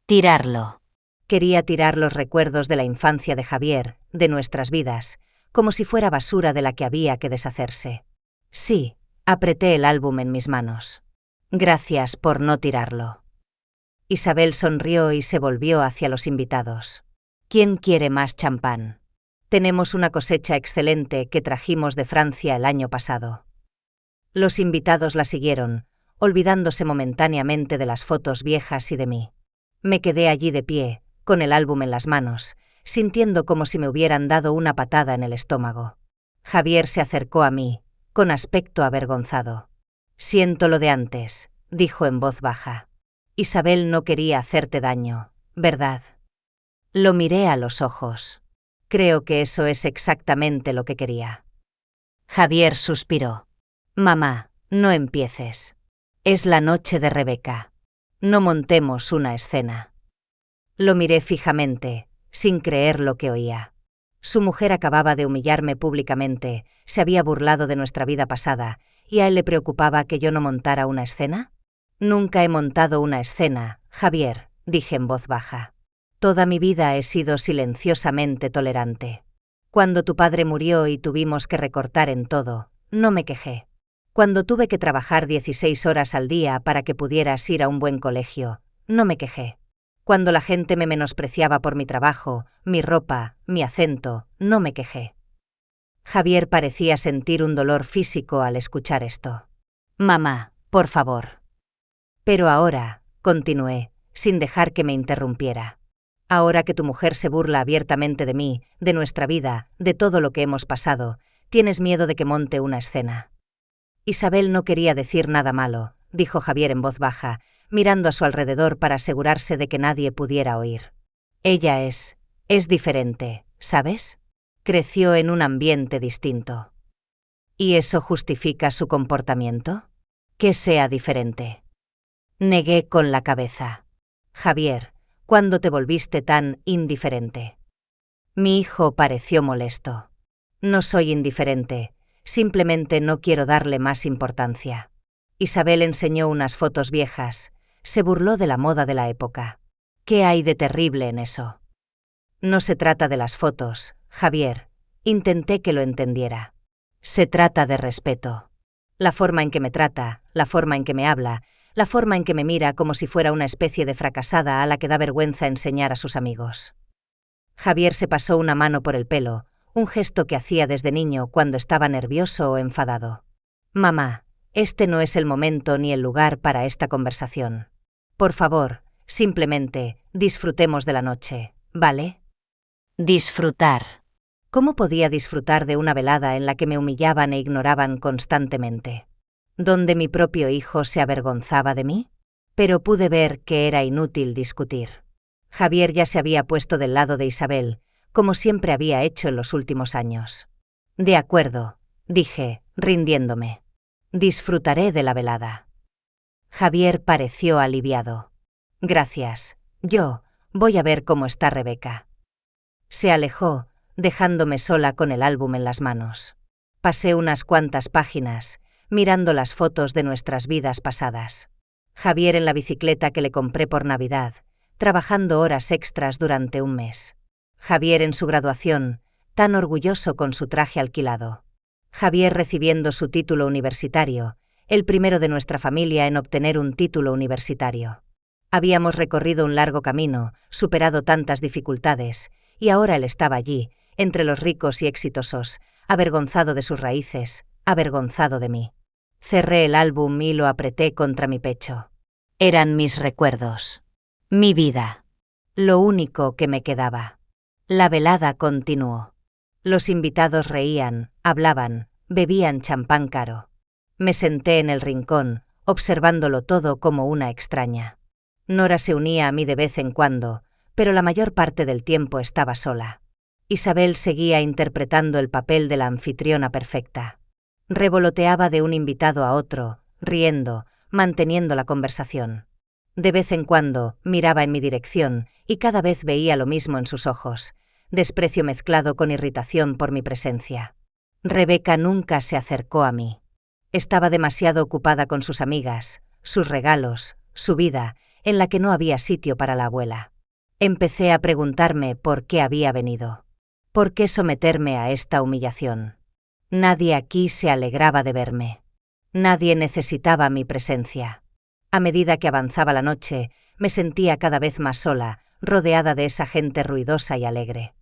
«Tirarlo». Quería tirar los recuerdos de la infancia de Javier, de nuestras vidas, como si fuera basura de la que había que deshacerse. Sí, apreté el álbum en mis manos. «Gracias por no tirarlo». Isabel sonrió y se volvió hacia los invitados. «¿Quién quiere más champán? Tenemos una cosecha excelente que trajimos de Francia el año pasado». Los invitados la siguieron, olvidándose momentáneamente de las fotos viejas y de mí. Me quedé allí de pie, con el álbum en las manos, sintiendo como si me hubieran dado una patada en el estómago. Javier se acercó a mí, con aspecto avergonzado. «Siento lo de antes», dijo en voz baja. «Isabel no quería hacerte daño, ¿verdad?» Lo miré a los ojos. «Creo que eso es exactamente lo que quería». Javier suspiró. «Mamá, no empieces. Es la noche de Rebeca. No montemos una escena». Lo miré fijamente, sin creer lo que oía. Su mujer acababa de humillarme públicamente, se había burlado de nuestra vida pasada, ¿y a él le preocupaba que yo no montara una escena? «Nunca he montado una escena, Javier», dije en voz baja. «Toda mi vida he sido silenciosamente tolerante. Cuando tu padre murió y tuvimos que recortar en todo, no me quejé. Cuando tuve que trabajar 16 horas al día para que pudieras ir a un buen colegio, no me quejé. Cuando la gente me menospreciaba por mi trabajo, mi ropa, mi acento, no me quejé». Javier parecía sentir un dolor físico al escuchar esto. «Mamá, por favor». «Pero ahora», continué, sin dejar que me interrumpiera, «ahora que tu mujer se burla abiertamente de mí, de nuestra vida, de todo lo que hemos pasado, ¿tienes miedo de que monte una escena?» Isabel no quería decir nada malo, dijo Javier en voz baja, mirando a su alrededor para asegurarse de que nadie pudiera oír. «Ella es diferente, ¿sabes? Creció en un ambiente distinto». «¿Y eso justifica su comportamiento? Que sea diferente». Negué con la cabeza. «Javier, ¿cuándo te volviste tan indiferente?» Mi hijo pareció molesto. «No soy indiferente, simplemente no quiero darle más importancia». Isabel enseñó unas fotos viejas, se burló de la moda de la época. «¿Qué hay de terrible en eso?» «No se trata de las fotos, Javier», intenté que lo entendiera. «Se trata de respeto. La forma en que me trata, la forma en que me habla, la forma en que me mira como si fuera una especie de fracasada a la que da vergüenza enseñar a sus amigos». Javier se pasó una mano por el pelo, un gesto que hacía desde niño cuando estaba nervioso o enfadado. «Mamá, este no es el momento ni el lugar para esta conversación. Por favor, simplemente, disfrutemos de la noche, ¿vale?» Disfrutar. ¿Cómo podía disfrutar de una velada en la que me humillaban e ignoraban constantemente? ¿Donde mi propio hijo se avergonzaba de mí? Pero pude ver que era inútil discutir. Javier ya se había puesto del lado de Isabel, como siempre había hecho en los últimos años. «De acuerdo», dije, rindiéndome. «Disfrutaré de la velada». Javier pareció aliviado. «Gracias. Yo voy a ver cómo está Rebeca». Se alejó, dejándome sola con el álbum en las manos. Pasé unas cuantas páginas, mirando las fotos de nuestras vidas pasadas. Javier en la bicicleta que le compré por Navidad, trabajando horas extras durante un mes. Javier en su graduación, tan orgulloso con su traje alquilado. Javier recibiendo su título universitario, el primero de nuestra familia en obtener un título universitario. Habíamos recorrido un largo camino, superado tantas dificultades, y ahora él estaba allí, entre los ricos y exitosos, avergonzado de sus raíces, avergonzado de mí. Cerré el álbum y lo apreté contra mi pecho. Eran mis recuerdos. Mi vida. Lo único que me quedaba. La velada continuó. Los invitados reían, hablaban, bebían champán caro. Me senté en el rincón, observándolo todo como una extraña. Nora se unía a mí de vez en cuando, pero la mayor parte del tiempo estaba sola. Isabel seguía interpretando el papel de la anfitriona perfecta. Revoloteaba de un invitado a otro, riendo, manteniendo la conversación. De vez en cuando miraba en mi dirección y cada vez veía lo mismo en sus ojos, desprecio mezclado con irritación por mi presencia. Rebeca nunca se acercó a mí. Estaba demasiado ocupada con sus amigas, sus regalos, su vida, en la que no había sitio para la abuela. Empecé a preguntarme por qué había venido. ¿Por qué someterme a esta humillación? Nadie aquí se alegraba de verme. Nadie necesitaba mi presencia. A medida que avanzaba la noche, me sentía cada vez más sola, rodeada de esa gente ruidosa y alegre.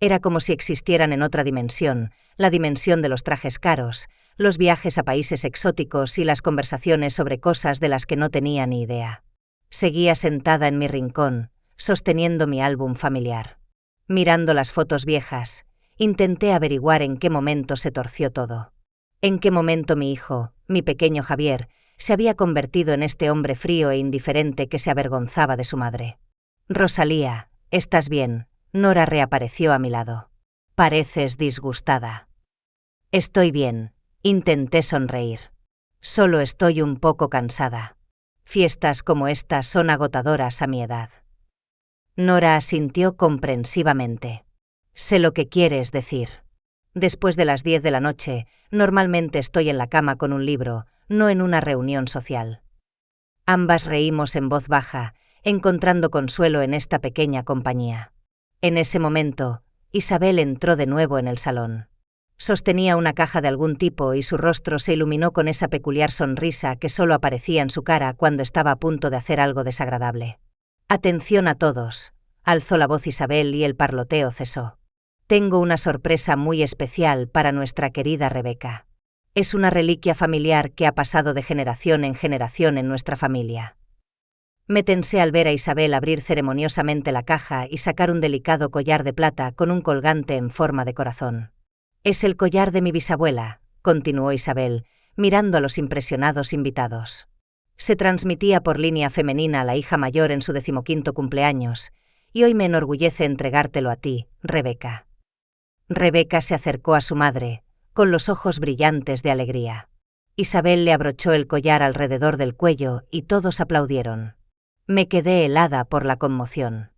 Era como si existieran en otra dimensión, la dimensión de los trajes caros, los viajes a países exóticos y las conversaciones sobre cosas de las que no tenía ni idea. Seguía sentada en mi rincón, sosteniendo mi álbum familiar. Mirando las fotos viejas, intenté averiguar en qué momento se torció todo. En qué momento mi hijo, mi pequeño Javier, se había convertido en este hombre frío e indiferente que se avergonzaba de su madre. Rosalía, ¿estás bien? Nora reapareció a mi lado. Pareces disgustada. Estoy bien, intenté sonreír. Solo estoy un poco cansada. Fiestas como estas son agotadoras a mi edad. Nora asintió comprensivamente. Sé lo que quieres decir. Después de las 10 de la noche, normalmente estoy en la cama con un libro, no en una reunión social. Ambas reímos en voz baja, encontrando consuelo en esta pequeña compañía. En ese momento, Isabel entró de nuevo en el salón. Sostenía una caja de algún tipo y su rostro se iluminó con esa peculiar sonrisa que solo aparecía en su cara cuando estaba a punto de hacer algo desagradable. «Atención a todos», alzó la voz Isabel y el parloteo cesó. «Tengo una sorpresa muy especial para nuestra querida Rebeca. Es una reliquia familiar que ha pasado de generación en generación en nuestra familia». Me tensé al ver a Isabel abrir ceremoniosamente la caja y sacar un delicado collar de plata con un colgante en forma de corazón. «Es el collar de mi bisabuela», continuó Isabel, mirando a los impresionados invitados. «Se transmitía por línea femenina a la hija mayor en su 15º cumpleaños, y hoy me enorgullece entregártelo a ti, Rebeca». Rebeca se acercó a su madre, con los ojos brillantes de alegría. Isabel le abrochó el collar alrededor del cuello y todos aplaudieron. Me quedé helada por la conmoción.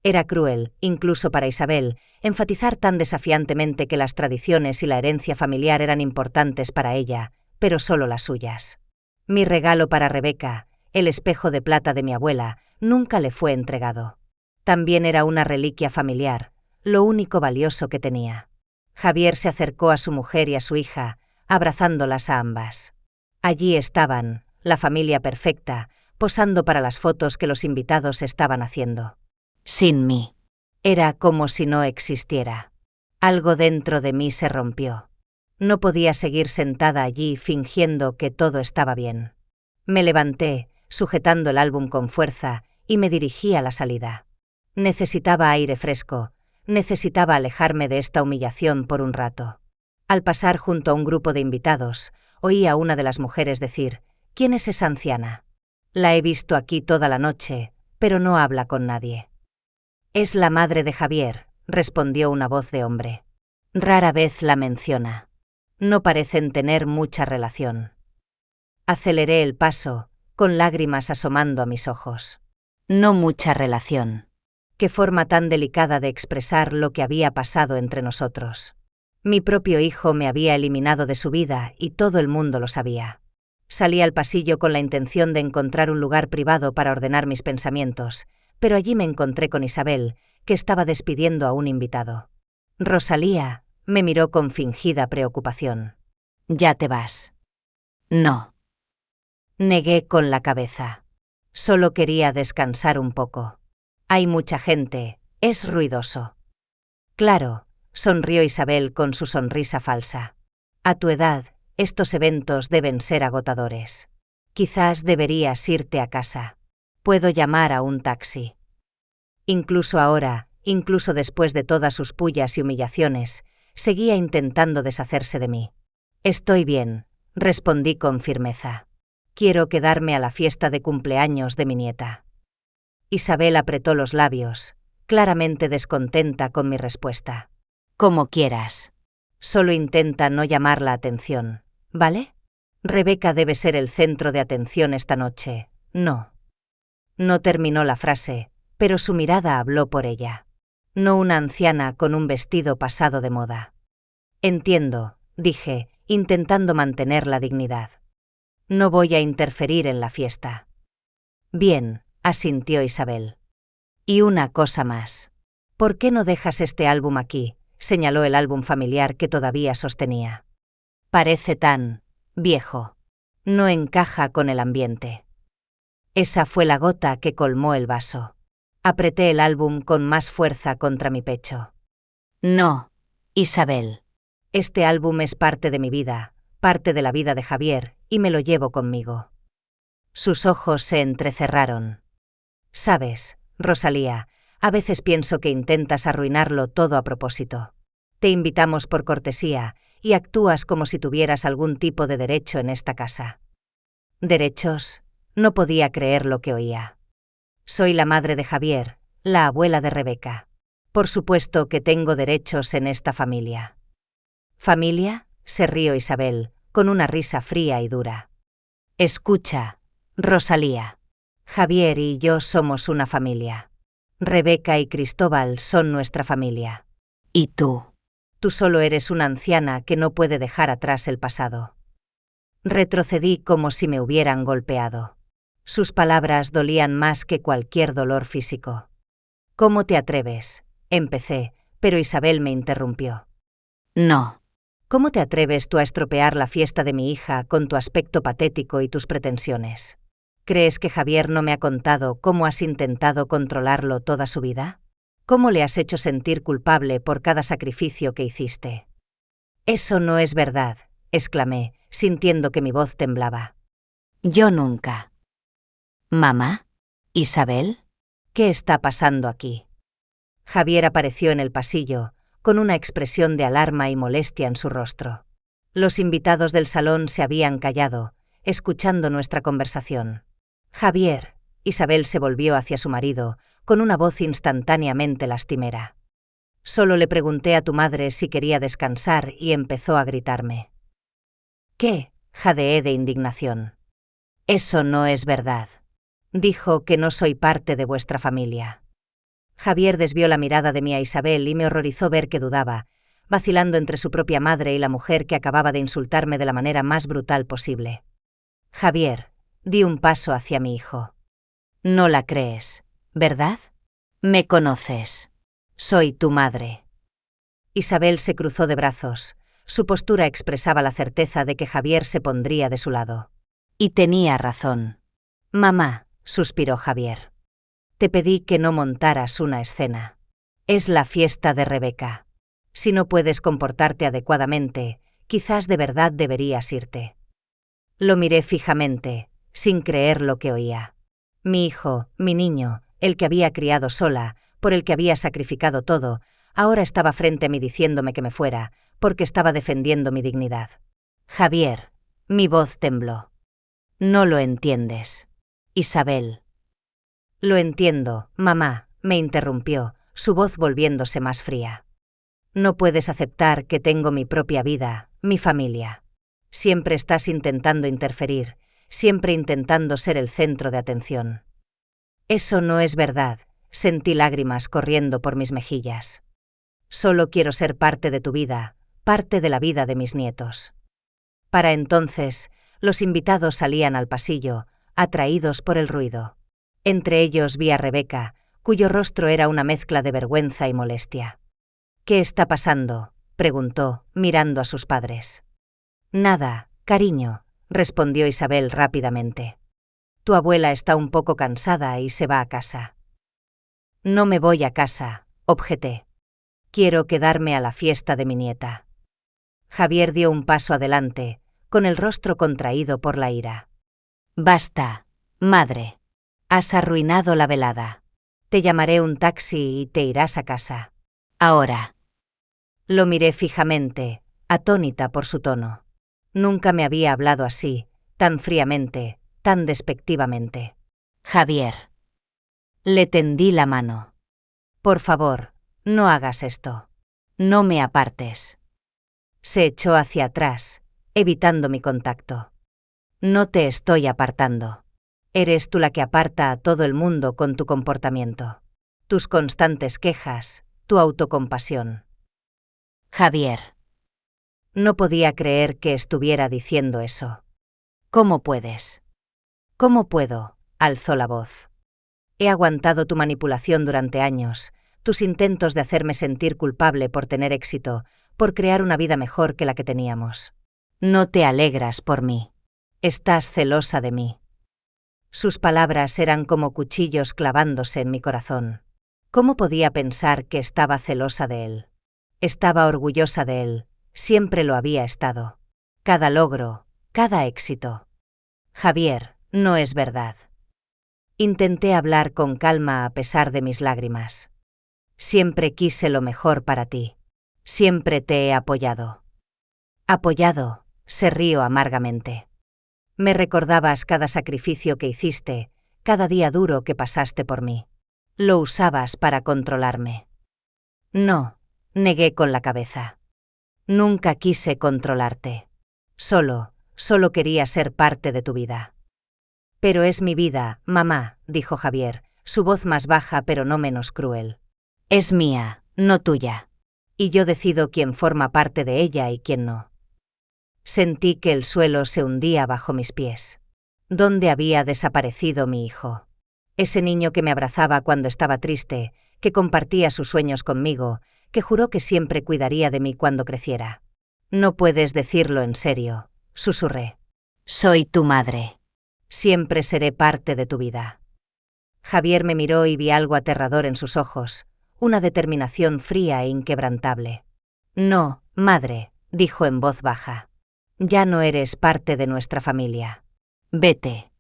Era cruel, incluso para Isabel, enfatizar tan desafiantemente que las tradiciones y la herencia familiar eran importantes para ella, pero solo las suyas. Mi regalo para Rebeca, el espejo de plata de mi abuela, nunca le fue entregado. También era una reliquia familiar, lo único valioso que tenía. Javier se acercó a su mujer y a su hija, abrazándolas a ambas. Allí estaban, la familia perfecta, posando para las fotos que los invitados estaban haciendo. Sin mí. Era como si no existiera. Algo dentro de mí se rompió. No podía seguir sentada allí fingiendo que todo estaba bien. Me levanté, sujetando el álbum con fuerza, y me dirigí a la salida. Necesitaba aire fresco, necesitaba alejarme de esta humillación por un rato. Al pasar junto a un grupo de invitados, oí a una de las mujeres decir: «¿Quién es esa anciana? La he visto aquí toda la noche, pero no habla con nadie». «Es la madre de Javier», respondió una voz de hombre. «Rara vez la menciona. No parecen tener mucha relación». Aceleré el paso, con lágrimas asomando a mis ojos. No mucha relación. Qué forma tan delicada de expresar lo que había pasado entre nosotros. Mi propio hijo me había eliminado de su vida y todo el mundo lo sabía. Salí al pasillo con la intención de encontrar un lugar privado para ordenar mis pensamientos, pero allí me encontré con Isabel, que estaba despidiendo a un invitado. «Rosalía», me miró con fingida preocupación. Ya te vas. No. Negué con la cabeza. Solo quería descansar un poco. Hay mucha gente, es ruidoso. Claro, sonrió Isabel con su sonrisa falsa. A tu edad, estos eventos deben ser agotadores. Quizás deberías irte a casa. Puedo llamar a un taxi. Incluso ahora, incluso después de todas sus pullas y humillaciones, seguía intentando deshacerse de mí. Estoy bien, respondí con firmeza. Quiero quedarme a la fiesta de cumpleaños de mi nieta. Isabel apretó los labios, claramente descontenta con mi respuesta. Como quieras. Solo intenta no llamar la atención, ¿vale? Rebeca debe ser el centro de atención esta noche, no. No terminó la frase, pero su mirada habló por ella. No una anciana con un vestido pasado de moda. Entiendo, dije, intentando mantener la dignidad. No voy a interferir en la fiesta. Bien, asintió Isabel. Y una cosa más. ¿Por qué no dejas este álbum aquí? Señaló el álbum familiar que todavía sostenía. Parece tan viejo. No encaja con el ambiente. Esa fue la gota que colmó el vaso. Apreté el álbum con más fuerza contra mi pecho. No, Isabel. Este álbum es parte de mi vida, parte de la vida de Javier, y me lo llevo conmigo. Sus ojos se entrecerraron. Sabes, Rosalía, a veces pienso que intentas arruinarlo todo a propósito. Te invitamos por cortesía y actúas como si tuvieras algún tipo de derecho en esta casa. ¿Derechos? No podía creer lo que oía. Soy la madre de Javier, la abuela de Rebeca. Por supuesto que tengo derechos en esta familia. ¿Familia? Se rió Isabel, con una risa fría y dura. Escucha, Rosalía. Javier y yo somos una familia. Rebeca y Cristóbal son nuestra familia. ¿Y tú? Tú solo eres una anciana que no puede dejar atrás el pasado. Retrocedí como si me hubieran golpeado. Sus palabras dolían más que cualquier dolor físico. ¿Cómo te atreves? Empecé, pero Isabel me interrumpió. No. ¿Cómo te atreves tú a estropear la fiesta de mi hija con tu aspecto patético y tus pretensiones? ¿Crees que Javier no me ha contado cómo has intentado controlarlo toda su vida? ¿Cómo le has hecho sentir culpable por cada sacrificio que hiciste? Eso no es verdad, exclamé, sintiendo que mi voz temblaba. Yo nunca. ¿Mamá? ¿Isabel? ¿Qué está pasando aquí? Javier apareció en el pasillo, con una expresión de alarma y molestia en su rostro. Los invitados del salón se habían callado, escuchando nuestra conversación. Javier, Isabel se volvió hacia su marido, con una voz instantáneamente lastimera. Solo le pregunté a tu madre si quería descansar y empezó a gritarme. ¿Qué? Jadeé de indignación. Eso no es verdad. Dijo que no soy parte de vuestra familia. Javier desvió la mirada de mí a Isabel y me horrorizó ver que dudaba, vacilando entre su propia madre y la mujer que acababa de insultarme de la manera más brutal posible. Javier, di un paso hacia mi hijo. No la crees, ¿verdad? Me conoces. Soy tu madre. Isabel se cruzó de brazos. Su postura expresaba la certeza de que Javier se pondría de su lado. Y tenía razón. Mamá, suspiró Javier. Te pedí que no montaras una escena. Es la fiesta de Rebeca. Si no puedes comportarte adecuadamente, quizás de verdad deberías irte. Lo miré fijamente, sin creer lo que oía. Mi hijo, mi niño, el que había criado sola, por el que había sacrificado todo, ahora estaba frente a mí diciéndome que me fuera, porque estaba defendiendo mi dignidad. Javier, mi voz tembló. No lo entiendes. Isabel. Lo entiendo, mamá, me interrumpió, su voz volviéndose más fría. No puedes aceptar que tengo mi propia vida, mi familia. Siempre estás intentando interferir, siempre intentando ser el centro de atención. Eso no es verdad, sentí lágrimas corriendo por mis mejillas. Solo quiero ser parte de tu vida, parte de la vida de mis nietos. Para entonces, los invitados salían al pasillo, atraídos por el ruido. Entre ellos vi a Rebeca, cuyo rostro era una mezcla de vergüenza y molestia. ¿Qué está pasando?, preguntó, mirando a sus padres. Nada, cariño, respondió Isabel rápidamente. Tu abuela está un poco cansada y se va a casa. No me voy a casa, objeté. Quiero quedarme a la fiesta de mi nieta. Javier dio un paso adelante, con el rostro contraído por la ira. Basta, madre. Has arruinado la velada. Te llamaré un taxi y te irás a casa. Ahora. Lo miré fijamente, atónita por su tono. Nunca me había hablado así, tan fríamente, tan despectivamente. Javier. Le tendí la mano. Por favor, no hagas esto. No me apartes. Se echó hacia atrás, evitando mi contacto. No te estoy apartando. Eres tú la que aparta a todo el mundo con tu comportamiento. Tus constantes quejas, tu autocompasión. Javier. No podía creer que estuviera diciendo eso. ¿Cómo puedes? ¿Cómo puedo? Alzó la voz. He aguantado tu manipulación durante años, tus intentos de hacerme sentir culpable por tener éxito, por crear una vida mejor que la que teníamos. No te alegras por mí. Estás celosa de mí. Sus palabras eran como cuchillos clavándose en mi corazón. ¿Cómo podía pensar que estaba celosa de él? Estaba orgullosa de él, siempre lo había estado. Cada logro, cada éxito. Javier, no es verdad. Intenté hablar con calma a pesar de mis lágrimas. Siempre quise lo mejor para ti. Siempre te he apoyado. ¿Apoyado? Se rió amargamente. Me recordabas cada sacrificio que hiciste, cada día duro que pasaste por mí. Lo usabas para controlarme. No, negué con la cabeza. Nunca quise controlarte. Solo quería ser parte de tu vida. Pero es mi vida, mamá, dijo Javier, su voz más baja pero no menos cruel. Es mía, no tuya. Y yo decido quién forma parte de ella y quién no. Sentí que el suelo se hundía bajo mis pies. ¿Dónde había desaparecido mi hijo? Ese niño que me abrazaba cuando estaba triste, que compartía sus sueños conmigo, que juró que siempre cuidaría de mí cuando creciera. No puedes decirlo en serio, susurré. Soy tu madre. Siempre seré parte de tu vida. Javier me miró y vi algo aterrador en sus ojos, una determinación fría e inquebrantable. No, madre, dijo en voz baja. Ya no eres parte de nuestra familia. Vete.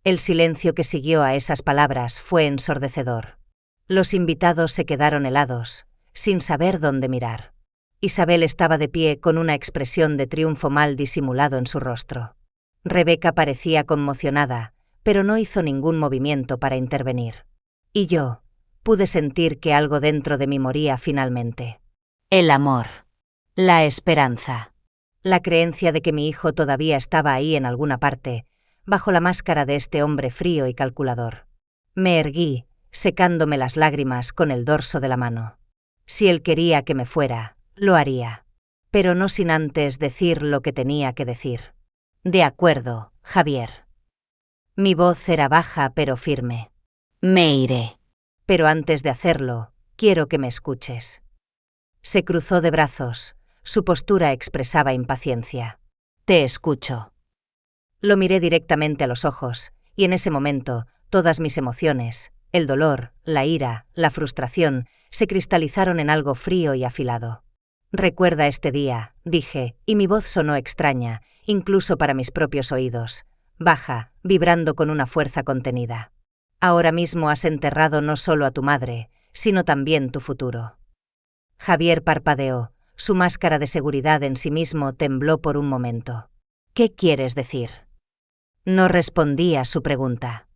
El silencio que siguió a esas palabras fue ensordecedor. Los invitados se quedaron helados, sin saber dónde mirar. Isabel estaba de pie con una expresión de triunfo mal disimulado en su rostro. Rebeca parecía conmocionada, pero no hizo ningún movimiento para intervenir. Y yo pude sentir que algo dentro de mí moría finalmente. El amor. La esperanza. La creencia de que mi hijo todavía estaba ahí en alguna parte, bajo la máscara de este hombre frío y calculador. Me erguí, secándome las lágrimas con el dorso de la mano. Si él quería que me fuera, lo haría. Pero no sin antes decir lo que tenía que decir. De acuerdo, Javier. Mi voz era baja pero firme. Me iré. Pero antes de hacerlo, quiero que me escuches. Se cruzó de brazos, su postura expresaba impaciencia. Te escucho. Lo miré directamente a los ojos, y en ese momento, todas mis emociones, el dolor, la ira, la frustración, se cristalizaron en algo frío y afilado. Recuerda este día, dije, y mi voz sonó extraña, incluso para mis propios oídos, baja, vibrando con una fuerza contenida. Ahora mismo has enterrado no solo a tu madre, sino también tu futuro. Javier parpadeó, su máscara de seguridad en sí mismo tembló por un momento. ¿Qué quieres decir? No respondí a su pregunta.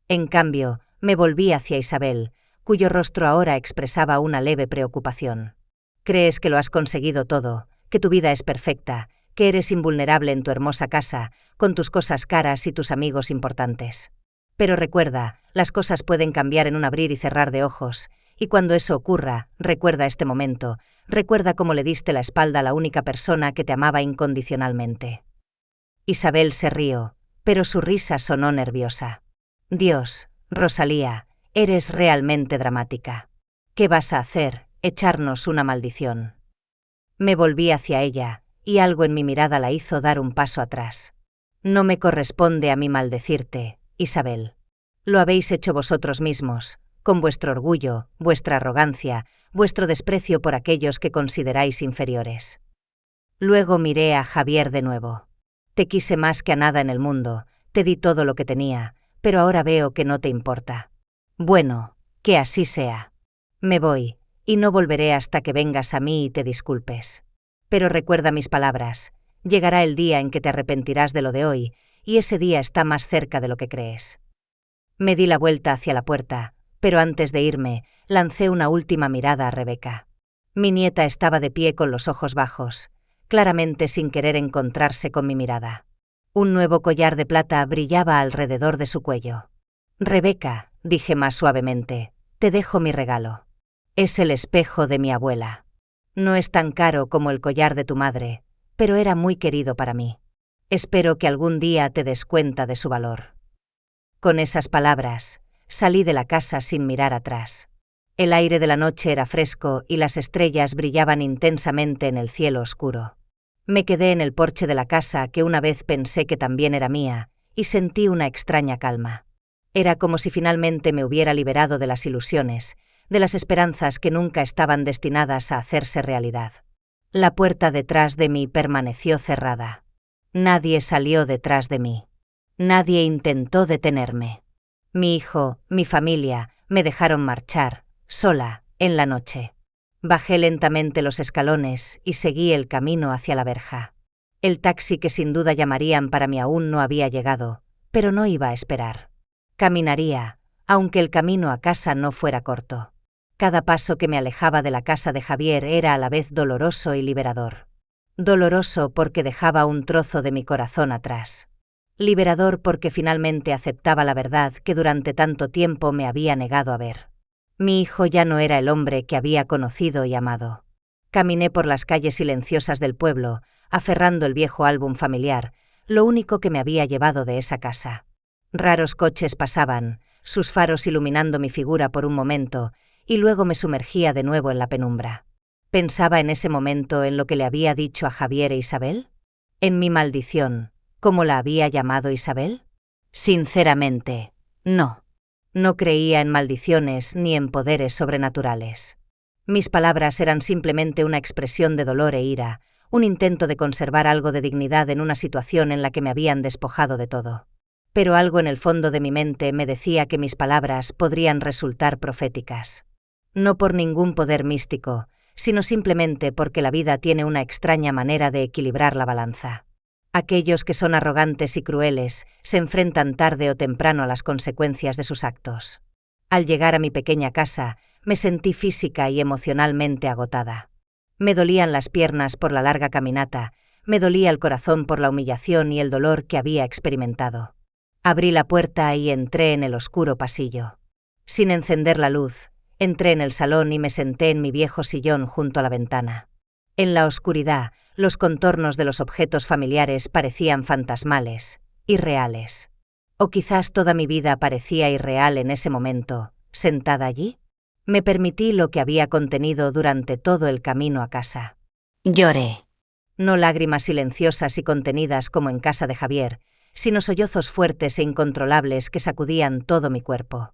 En cambio, me volví hacia Isabel, cuyo rostro ahora expresaba una leve preocupación. Crees que lo has conseguido todo, que tu vida es perfecta, que eres invulnerable en tu hermosa casa, con tus cosas caras y tus amigos importantes. Pero recuerda, las cosas pueden cambiar en un abrir y cerrar de ojos, y cuando eso ocurra, recuerda este momento, recuerda cómo le diste la espalda a la única persona que te amaba incondicionalmente. Isabel se rió, pero su risa sonó nerviosa. Dios, Rosalía, eres realmente dramática. ¿Qué vas a hacer? ¿Echarnos una maldición? Me volví hacia ella, y algo en mi mirada la hizo dar un paso atrás. No me corresponde a mí maldecirte, Isabel. Lo habéis hecho vosotros mismos, con vuestro orgullo, vuestra arrogancia, vuestro desprecio por aquellos que consideráis inferiores. Luego miré a Javier de nuevo. Te quise más que a nada en el mundo, te di todo lo que tenía, pero ahora veo que no te importa. Bueno, que así sea. Me voy, y no volveré hasta que vengas a mí y te disculpes. Pero recuerda mis palabras, llegará el día en que te arrepentirás de lo de hoy, y ese día está más cerca de lo que crees. Me di la vuelta hacia la puerta, pero antes de irme, lancé una última mirada a Rebeca. Mi nieta estaba de pie con los ojos bajos, claramente sin querer encontrarse con mi mirada. Un nuevo collar de plata brillaba alrededor de su cuello. Rebeca, dije más suavemente, te dejo mi regalo. Es el espejo de mi abuela. No es tan caro como el collar de tu madre, pero era muy querido para mí. Espero que algún día te des cuenta de su valor. Con esas palabras, salí de la casa sin mirar atrás. El aire de la noche era fresco y las estrellas brillaban intensamente en el cielo oscuro. Me quedé en el porche de la casa que una vez pensé que también era mía, y sentí una extraña calma. Era como si finalmente me hubiera liberado de las ilusiones, de las esperanzas que nunca estaban destinadas a hacerse realidad. La puerta detrás de mí permaneció cerrada. Nadie salió detrás de mí. Nadie intentó detenerme. Mi hijo, mi familia, me dejaron marchar, sola, en la noche. Bajé lentamente los escalones y seguí el camino hacia la verja. El taxi que sin duda llamarían para mí aún no había llegado, pero no iba a esperar. Caminaría, aunque el camino a casa no fuera corto. Cada paso que me alejaba de la casa de Javier era a la vez doloroso y liberador. Doloroso porque dejaba un trozo de mi corazón atrás. Liberador porque finalmente aceptaba la verdad que durante tanto tiempo me había negado a ver. Mi hijo ya no era el hombre que había conocido y amado. Caminé por las calles silenciosas del pueblo, aferrando el viejo álbum familiar, lo único que me había llevado de esa casa. Raros coches pasaban, sus faros iluminando mi figura por un momento, y luego me sumergía de nuevo en la penumbra. ¿Pensaba en ese momento en lo que le había dicho a Javier e Isabel? ¿En mi maldición, como la había llamado Isabel? Sinceramente, no. No creía en maldiciones ni en poderes sobrenaturales. Mis palabras eran simplemente una expresión de dolor e ira, un intento de conservar algo de dignidad en una situación en la que me habían despojado de todo. Pero algo en el fondo de mi mente me decía que mis palabras podrían resultar proféticas. No por ningún poder místico, sino simplemente porque la vida tiene una extraña manera de equilibrar la balanza. Aquellos que son arrogantes y crueles se enfrentan tarde o temprano a las consecuencias de sus actos. Al llegar a mi pequeña casa, me sentí física y emocionalmente agotada. Me dolían las piernas por la larga caminata, me dolía el corazón por la humillación y el dolor que había experimentado. Abrí la puerta y entré en el oscuro pasillo. Sin encender la luz, entré en el salón y me senté en mi viejo sillón junto a la ventana. En la oscuridad, los contornos de los objetos familiares parecían fantasmales, irreales. O quizás toda mi vida parecía irreal en ese momento, sentada allí. Me permití lo que había contenido durante todo el camino a casa. Lloré. No lágrimas silenciosas y contenidas como en casa de Javier, sino sollozos fuertes e incontrolables que sacudían todo mi cuerpo.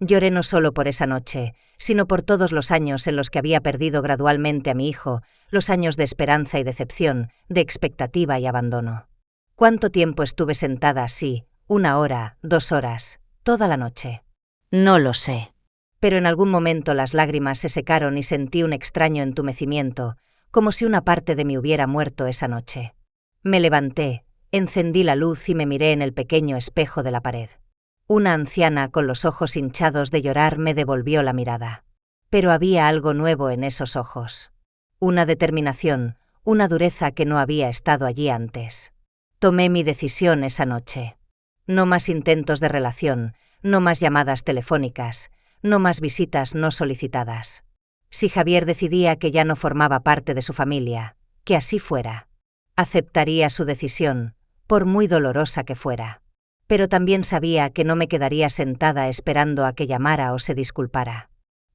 Lloré no solo por esa noche, sino por todos los años en los que había perdido gradualmente a mi hijo, los años de esperanza y decepción, de expectativa y abandono. ¿Cuánto tiempo estuve sentada así? 1 hora, 2 horas, toda la noche. No lo sé. Pero en algún momento las lágrimas se secaron y sentí un extraño entumecimiento, como si una parte de mí hubiera muerto esa noche. Me levanté, encendí la luz y me miré en el pequeño espejo de la pared. Una anciana con los ojos hinchados de llorar me devolvió la mirada. Pero había algo nuevo en esos ojos. Una determinación, una dureza que no había estado allí antes. Tomé mi decisión esa noche. No más intentos de relación, no más llamadas telefónicas, no más visitas no solicitadas. Si Javier decidía que ya no formaba parte de su familia, que así fuera. Aceptaría su decisión, por muy dolorosa que fuera. Pero también sabía que no me quedaría sentada esperando a que llamara o se disculpara.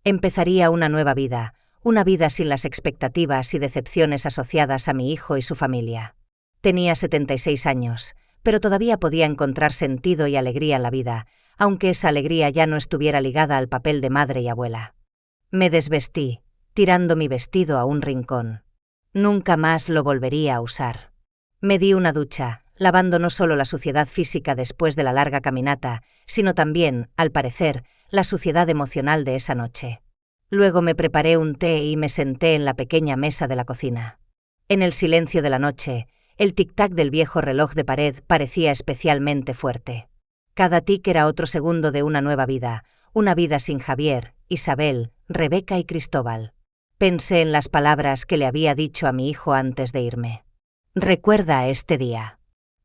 Empezaría una nueva vida, una vida sin las expectativas y decepciones asociadas a mi hijo y su familia. Tenía 76 años, pero todavía podía encontrar sentido y alegría en la vida, aunque esa alegría ya no estuviera ligada al papel de madre y abuela. Me desvestí, tirando mi vestido a un rincón. Nunca más lo volvería a usar. Me di una ducha, lavando no solo la suciedad física después de la larga caminata, sino también, al parecer, la suciedad emocional de esa noche. Luego me preparé un té y me senté en la pequeña mesa de la cocina. En el silencio de la noche, el tic-tac del viejo reloj de pared parecía especialmente fuerte. Cada tic era otro segundo de una nueva vida, una vida sin Javier, Isabel, Rebeca y Cristóbal. Pensé en las palabras que le había dicho a mi hijo antes de irme. Recuerda este día.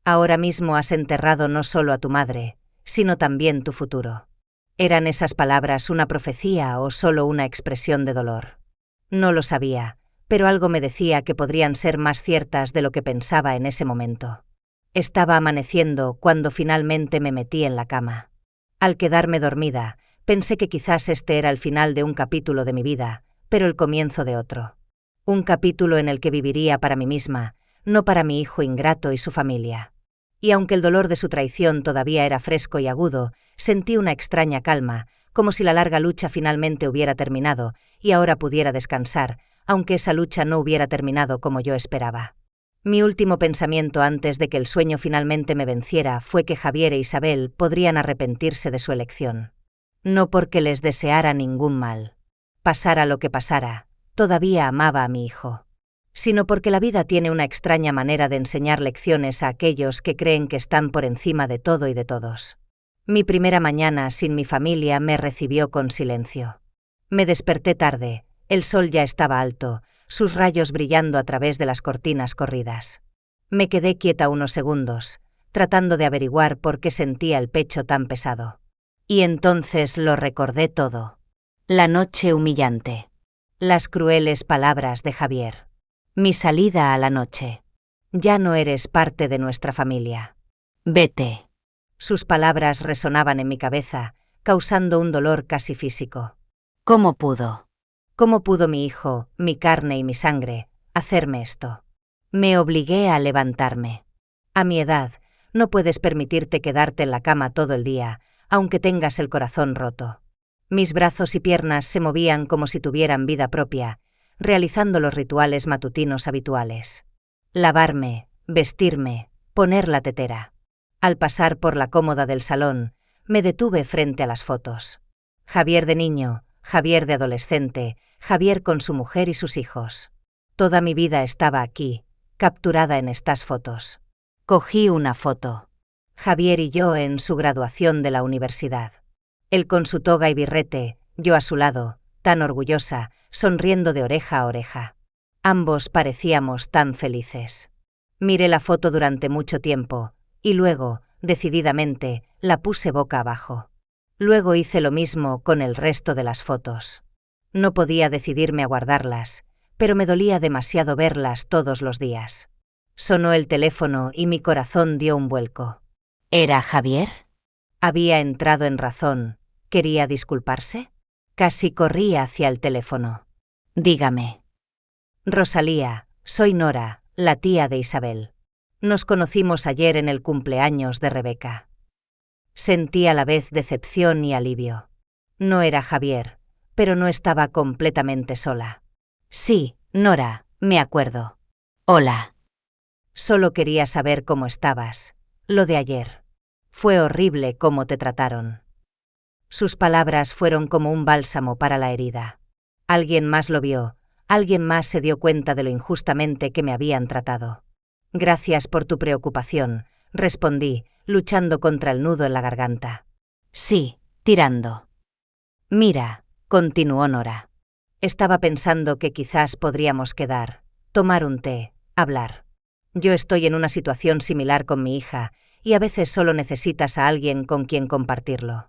Ahora mismo has enterrado no solo a tu madre, sino también tu futuro. ¿Eran esas palabras una profecía o solo una expresión de dolor? No lo sabía, pero algo me decía que podrían ser más ciertas de lo que pensaba en ese momento. Estaba amaneciendo cuando finalmente me metí en la cama. Al quedarme dormida, pensé que quizás este era el final de un capítulo de mi vida, pero el comienzo de otro. Un capítulo en el que viviría para mí misma, no para mi hijo ingrato y su familia. Y aunque el dolor de su traición todavía era fresco y agudo, sentí una extraña calma, como si la larga lucha finalmente hubiera terminado y ahora pudiera descansar, aunque esa lucha no hubiera terminado como yo esperaba. Mi último pensamiento antes de que el sueño finalmente me venciera fue que Javier e Isabel podrían arrepentirse de su elección. No porque les deseara ningún mal. Pasara lo que pasara, todavía amaba a mi hijo. Sino porque la vida tiene una extraña manera de enseñar lecciones a aquellos que creen que están por encima de todo y de todos. Mi primera mañana sin mi familia me recibió con silencio. Me desperté tarde, el sol ya estaba alto, sus rayos brillando a través de las cortinas corridas. Me quedé quieta unos segundos, tratando de averiguar por qué sentía el pecho tan pesado. Y entonces lo recordé todo. La noche humillante. Las crueles palabras de Javier. Mi salida a la noche. Ya no eres parte de nuestra familia. Vete. Sus palabras resonaban en mi cabeza, causando un dolor casi físico. ¿Cómo pudo? ¿Cómo pudo mi hijo, mi carne y mi sangre, hacerme esto? Me obligué a levantarme. A mi edad, no puedes permitirte quedarte en la cama todo el día, aunque tengas el corazón roto. Mis brazos y piernas se movían como si tuvieran vida propia, realizando los rituales matutinos habituales. Lavarme, vestirme, poner la tetera. Al pasar por la cómoda del salón, me detuve frente a las fotos. Javier de niño, Javier de adolescente, Javier con su mujer y sus hijos. Toda mi vida estaba aquí, capturada en estas fotos. Cogí una foto. Javier y yo en su graduación de la universidad. Él con su toga y birrete, yo a su lado, tan orgullosa, sonriendo de oreja a oreja. Ambos parecíamos tan felices. Miré la foto durante mucho tiempo, y luego, decididamente, la puse boca abajo. Luego hice lo mismo con el resto de las fotos. No podía decidirme a guardarlas, pero me dolía demasiado verlas todos los días. Sonó el teléfono y mi corazón dio un vuelco. ¿Era Javier? Había entrado en razón. ¿Quería disculparse? Casi corrí hacia el teléfono. Dígame. Rosalía, soy Nora, la tía de Isabel. Nos conocimos ayer en el cumpleaños de Rebeca. Sentí a la vez decepción y alivio. No era Javier, pero no estaba completamente sola. Sí, Nora, me acuerdo. Hola. Solo quería saber cómo estabas. Lo de ayer. Fue horrible cómo te trataron. Sus palabras fueron como un bálsamo para la herida. Alguien más lo vio, alguien más se dio cuenta de lo injustamente que me habían tratado. Gracias por tu preocupación, respondí, luchando contra el nudo en la garganta. Sí, tirando. Mira, continuó Nora. Estaba pensando que quizás podríamos quedar, tomar un té, hablar. Yo estoy en una situación similar con mi hija, y a veces solo necesitas a alguien con quien compartirlo.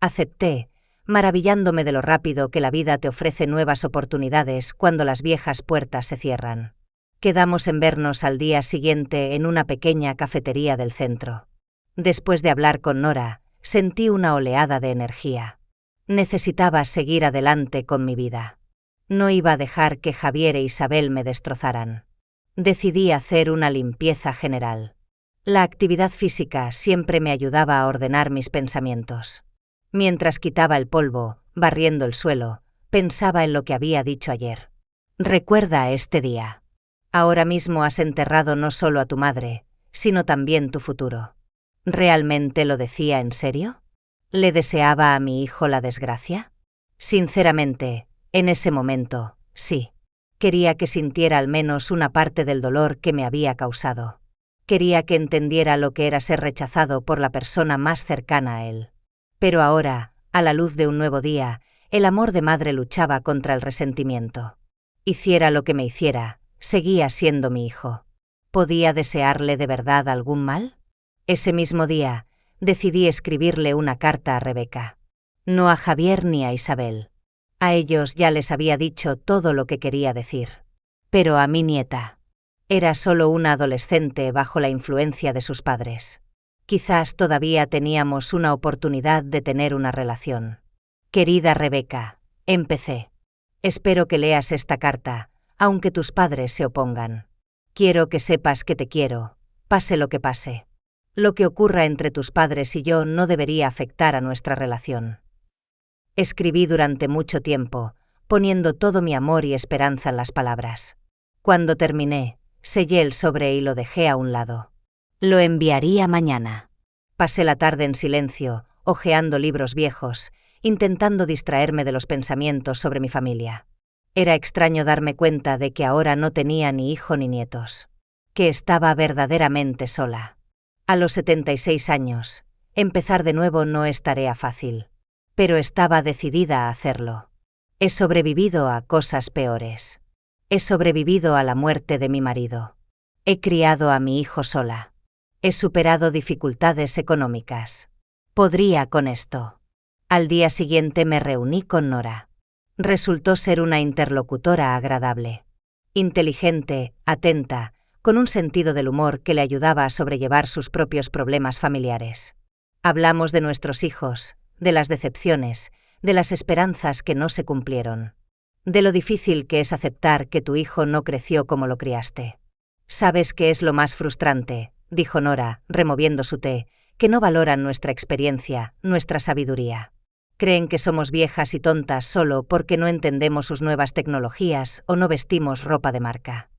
Acepté, maravillándome de lo rápido que la vida te ofrece nuevas oportunidades cuando las viejas puertas se cierran. Quedamos en vernos al día siguiente en una pequeña cafetería del centro. Después de hablar con Nora, sentí una oleada de energía. Necesitaba seguir adelante con mi vida. No iba a dejar que Javier e Isabel me destrozaran. Decidí hacer una limpieza general. La actividad física siempre me ayudaba a ordenar mis pensamientos. Mientras quitaba el polvo, barriendo el suelo, pensaba en lo que había dicho ayer. Recuerda este día. Ahora mismo has enterrado no solo a tu madre, sino también tu futuro. ¿Realmente lo decía en serio? ¿Le deseaba a mi hijo la desgracia? Sinceramente, en ese momento, sí. Quería que sintiera al menos una parte del dolor que me había causado. Quería que entendiera lo que era ser rechazado por la persona más cercana a él. Pero ahora, a la luz de un nuevo día, el amor de madre luchaba contra el resentimiento. Hiciera lo que me hiciera, seguía siendo mi hijo. ¿Podía desearle de verdad algún mal? Ese mismo día, decidí escribirle una carta a Rebeca. No a Javier ni a Isabel. A ellos ya les había dicho todo lo que quería decir. Pero a mi nieta. Era solo una adolescente bajo la influencia de sus padres. Quizás todavía teníamos una oportunidad de tener una relación. Querida Rebeca, empecé. Espero que leas esta carta, aunque tus padres se opongan. Quiero que sepas que te quiero, pase lo que pase. Lo que ocurra entre tus padres y yo no debería afectar a nuestra relación. Escribí durante mucho tiempo, poniendo todo mi amor y esperanza en las palabras. Cuando terminé, sellé el sobre y lo dejé a un lado. Lo enviaría mañana. Pasé la tarde en silencio, hojeando libros viejos, intentando distraerme de los pensamientos sobre mi familia. Era extraño darme cuenta de que ahora no tenía ni hijo ni nietos. Que estaba verdaderamente sola. A los 76 años, empezar de nuevo no es tarea fácil. Pero estaba decidida a hacerlo. He sobrevivido a cosas peores. He sobrevivido a la muerte de mi marido. He criado a mi hijo sola. He superado dificultades económicas. Podría con esto. Al día siguiente me reuní con Nora. Resultó ser una interlocutora agradable. Inteligente, atenta, con un sentido del humor que le ayudaba a sobrellevar sus propios problemas familiares. Hablamos de nuestros hijos, de las decepciones, de las esperanzas que no se cumplieron. De lo difícil que es aceptar que tu hijo no creció como lo criaste. ¿Sabes qué es lo más frustrante?, dijo Nora, removiendo su té, que no valoran nuestra experiencia, nuestra sabiduría. Creen que somos viejas y tontas solo porque no entendemos sus nuevas tecnologías o no vestimos ropa de marca.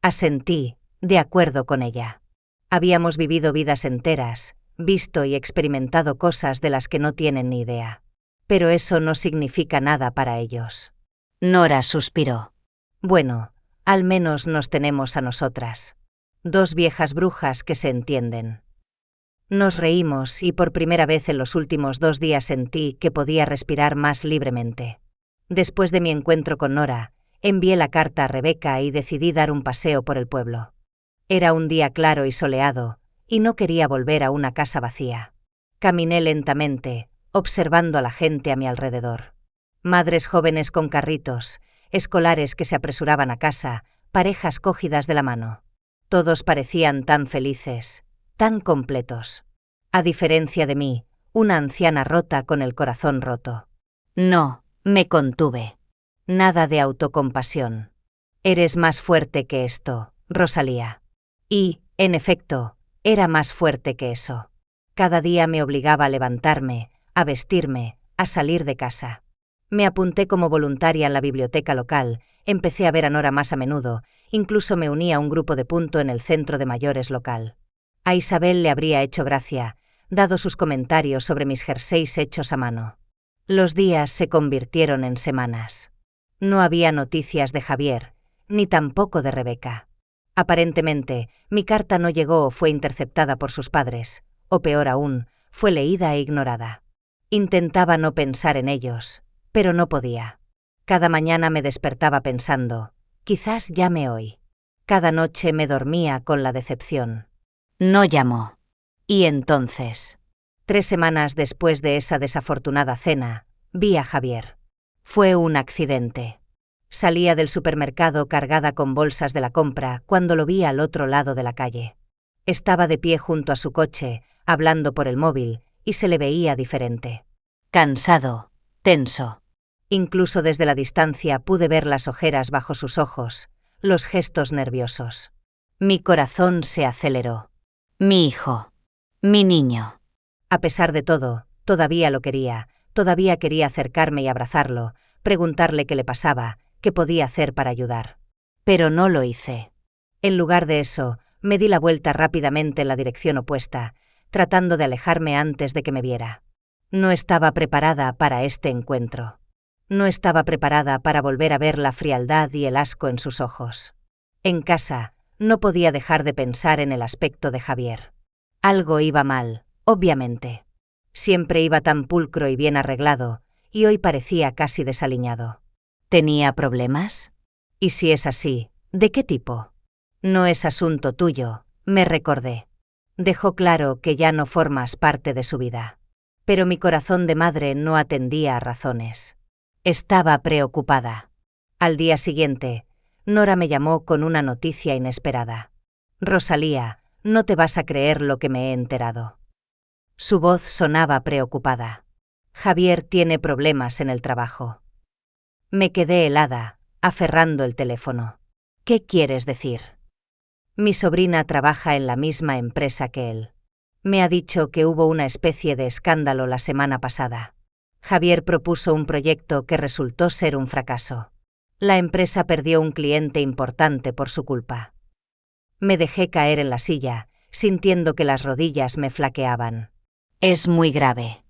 Asentí, de acuerdo con ella. Habíamos vivido vidas enteras, visto y experimentado cosas de las que no tienen ni idea. Pero eso no significa nada para ellos. Nora suspiró. Bueno, al menos nos tenemos a nosotras. Dos viejas brujas que se entienden. Nos reímos y por primera vez en los últimos 2 días sentí que podía respirar más libremente. Después de mi encuentro con Nora, envié la carta a Rebeca y decidí dar un paseo por el pueblo. Era un día claro y soleado, y no quería volver a una casa vacía. Caminé lentamente, observando a la gente a mi alrededor. Madres jóvenes con carritos, escolares que se apresuraban a casa, parejas cogidas de la mano. Todos parecían tan felices, tan completos. A diferencia de mí, una anciana rota con el corazón roto. No, me contuve. Nada de autocompasión. Eres más fuerte que esto, Rosalía. Y, en efecto, era más fuerte que eso. Cada día me obligaba a levantarme, a vestirme, a salir de casa. Me apunté como voluntaria en la biblioteca local, empecé a ver a Nora más a menudo, incluso me uní a un grupo de punto en el centro de mayores local. A Isabel le habría hecho gracia, dado sus comentarios sobre mis jerseys hechos a mano. Los días se convirtieron en semanas. No había noticias de Javier, ni tampoco de Rebeca. Aparentemente, mi carta no llegó o fue interceptada por sus padres, o peor aún, fue leída e ignorada. Intentaba no pensar en ellos, pero no podía. Cada mañana me despertaba pensando, quizás llame hoy. Cada noche me dormía con la decepción. No llamó. Y entonces, 3 semanas después de esa desafortunada cena, vi a Javier. Fue un accidente. Salía del supermercado cargada con bolsas de la compra cuando lo vi al otro lado de la calle. Estaba de pie junto a su coche, hablando por el móvil, y se le veía diferente. Cansado, tenso. Incluso desde la distancia pude ver las ojeras bajo sus ojos, los gestos nerviosos. Mi corazón se aceleró. Mi hijo. Mi niño. A pesar de todo, todavía lo quería, todavía quería acercarme y abrazarlo, preguntarle qué le pasaba, qué podía hacer para ayudar. Pero no lo hice. En lugar de eso, me di la vuelta rápidamente en la dirección opuesta, tratando de alejarme antes de que me viera. No estaba preparada para este encuentro. No estaba preparada para volver a ver la frialdad y el asco en sus ojos. En casa, no podía dejar de pensar en el aspecto de Javier. Algo iba mal, obviamente. Siempre iba tan pulcro y bien arreglado, y hoy parecía casi desaliñado. ¿Tenía problemas? Y si es así, ¿de qué tipo? No es asunto tuyo, me recordé. Dejó claro que ya no formas parte de su vida. Pero mi corazón de madre no atendía a razones. Estaba preocupada. Al día siguiente, Nora me llamó con una noticia inesperada. Rosalía, no te vas a creer lo que me he enterado. Su voz sonaba preocupada. Javier tiene problemas en el trabajo. Me quedé helada, aferrando el teléfono. ¿Qué quieres decir? Mi sobrina trabaja en la misma empresa que él. Me ha dicho que hubo una especie de escándalo la semana pasada. Javier propuso un proyecto que resultó ser un fracaso. La empresa perdió un cliente importante por su culpa. Me dejé caer en la silla, sintiendo que las rodillas me flaqueaban. Es muy grave.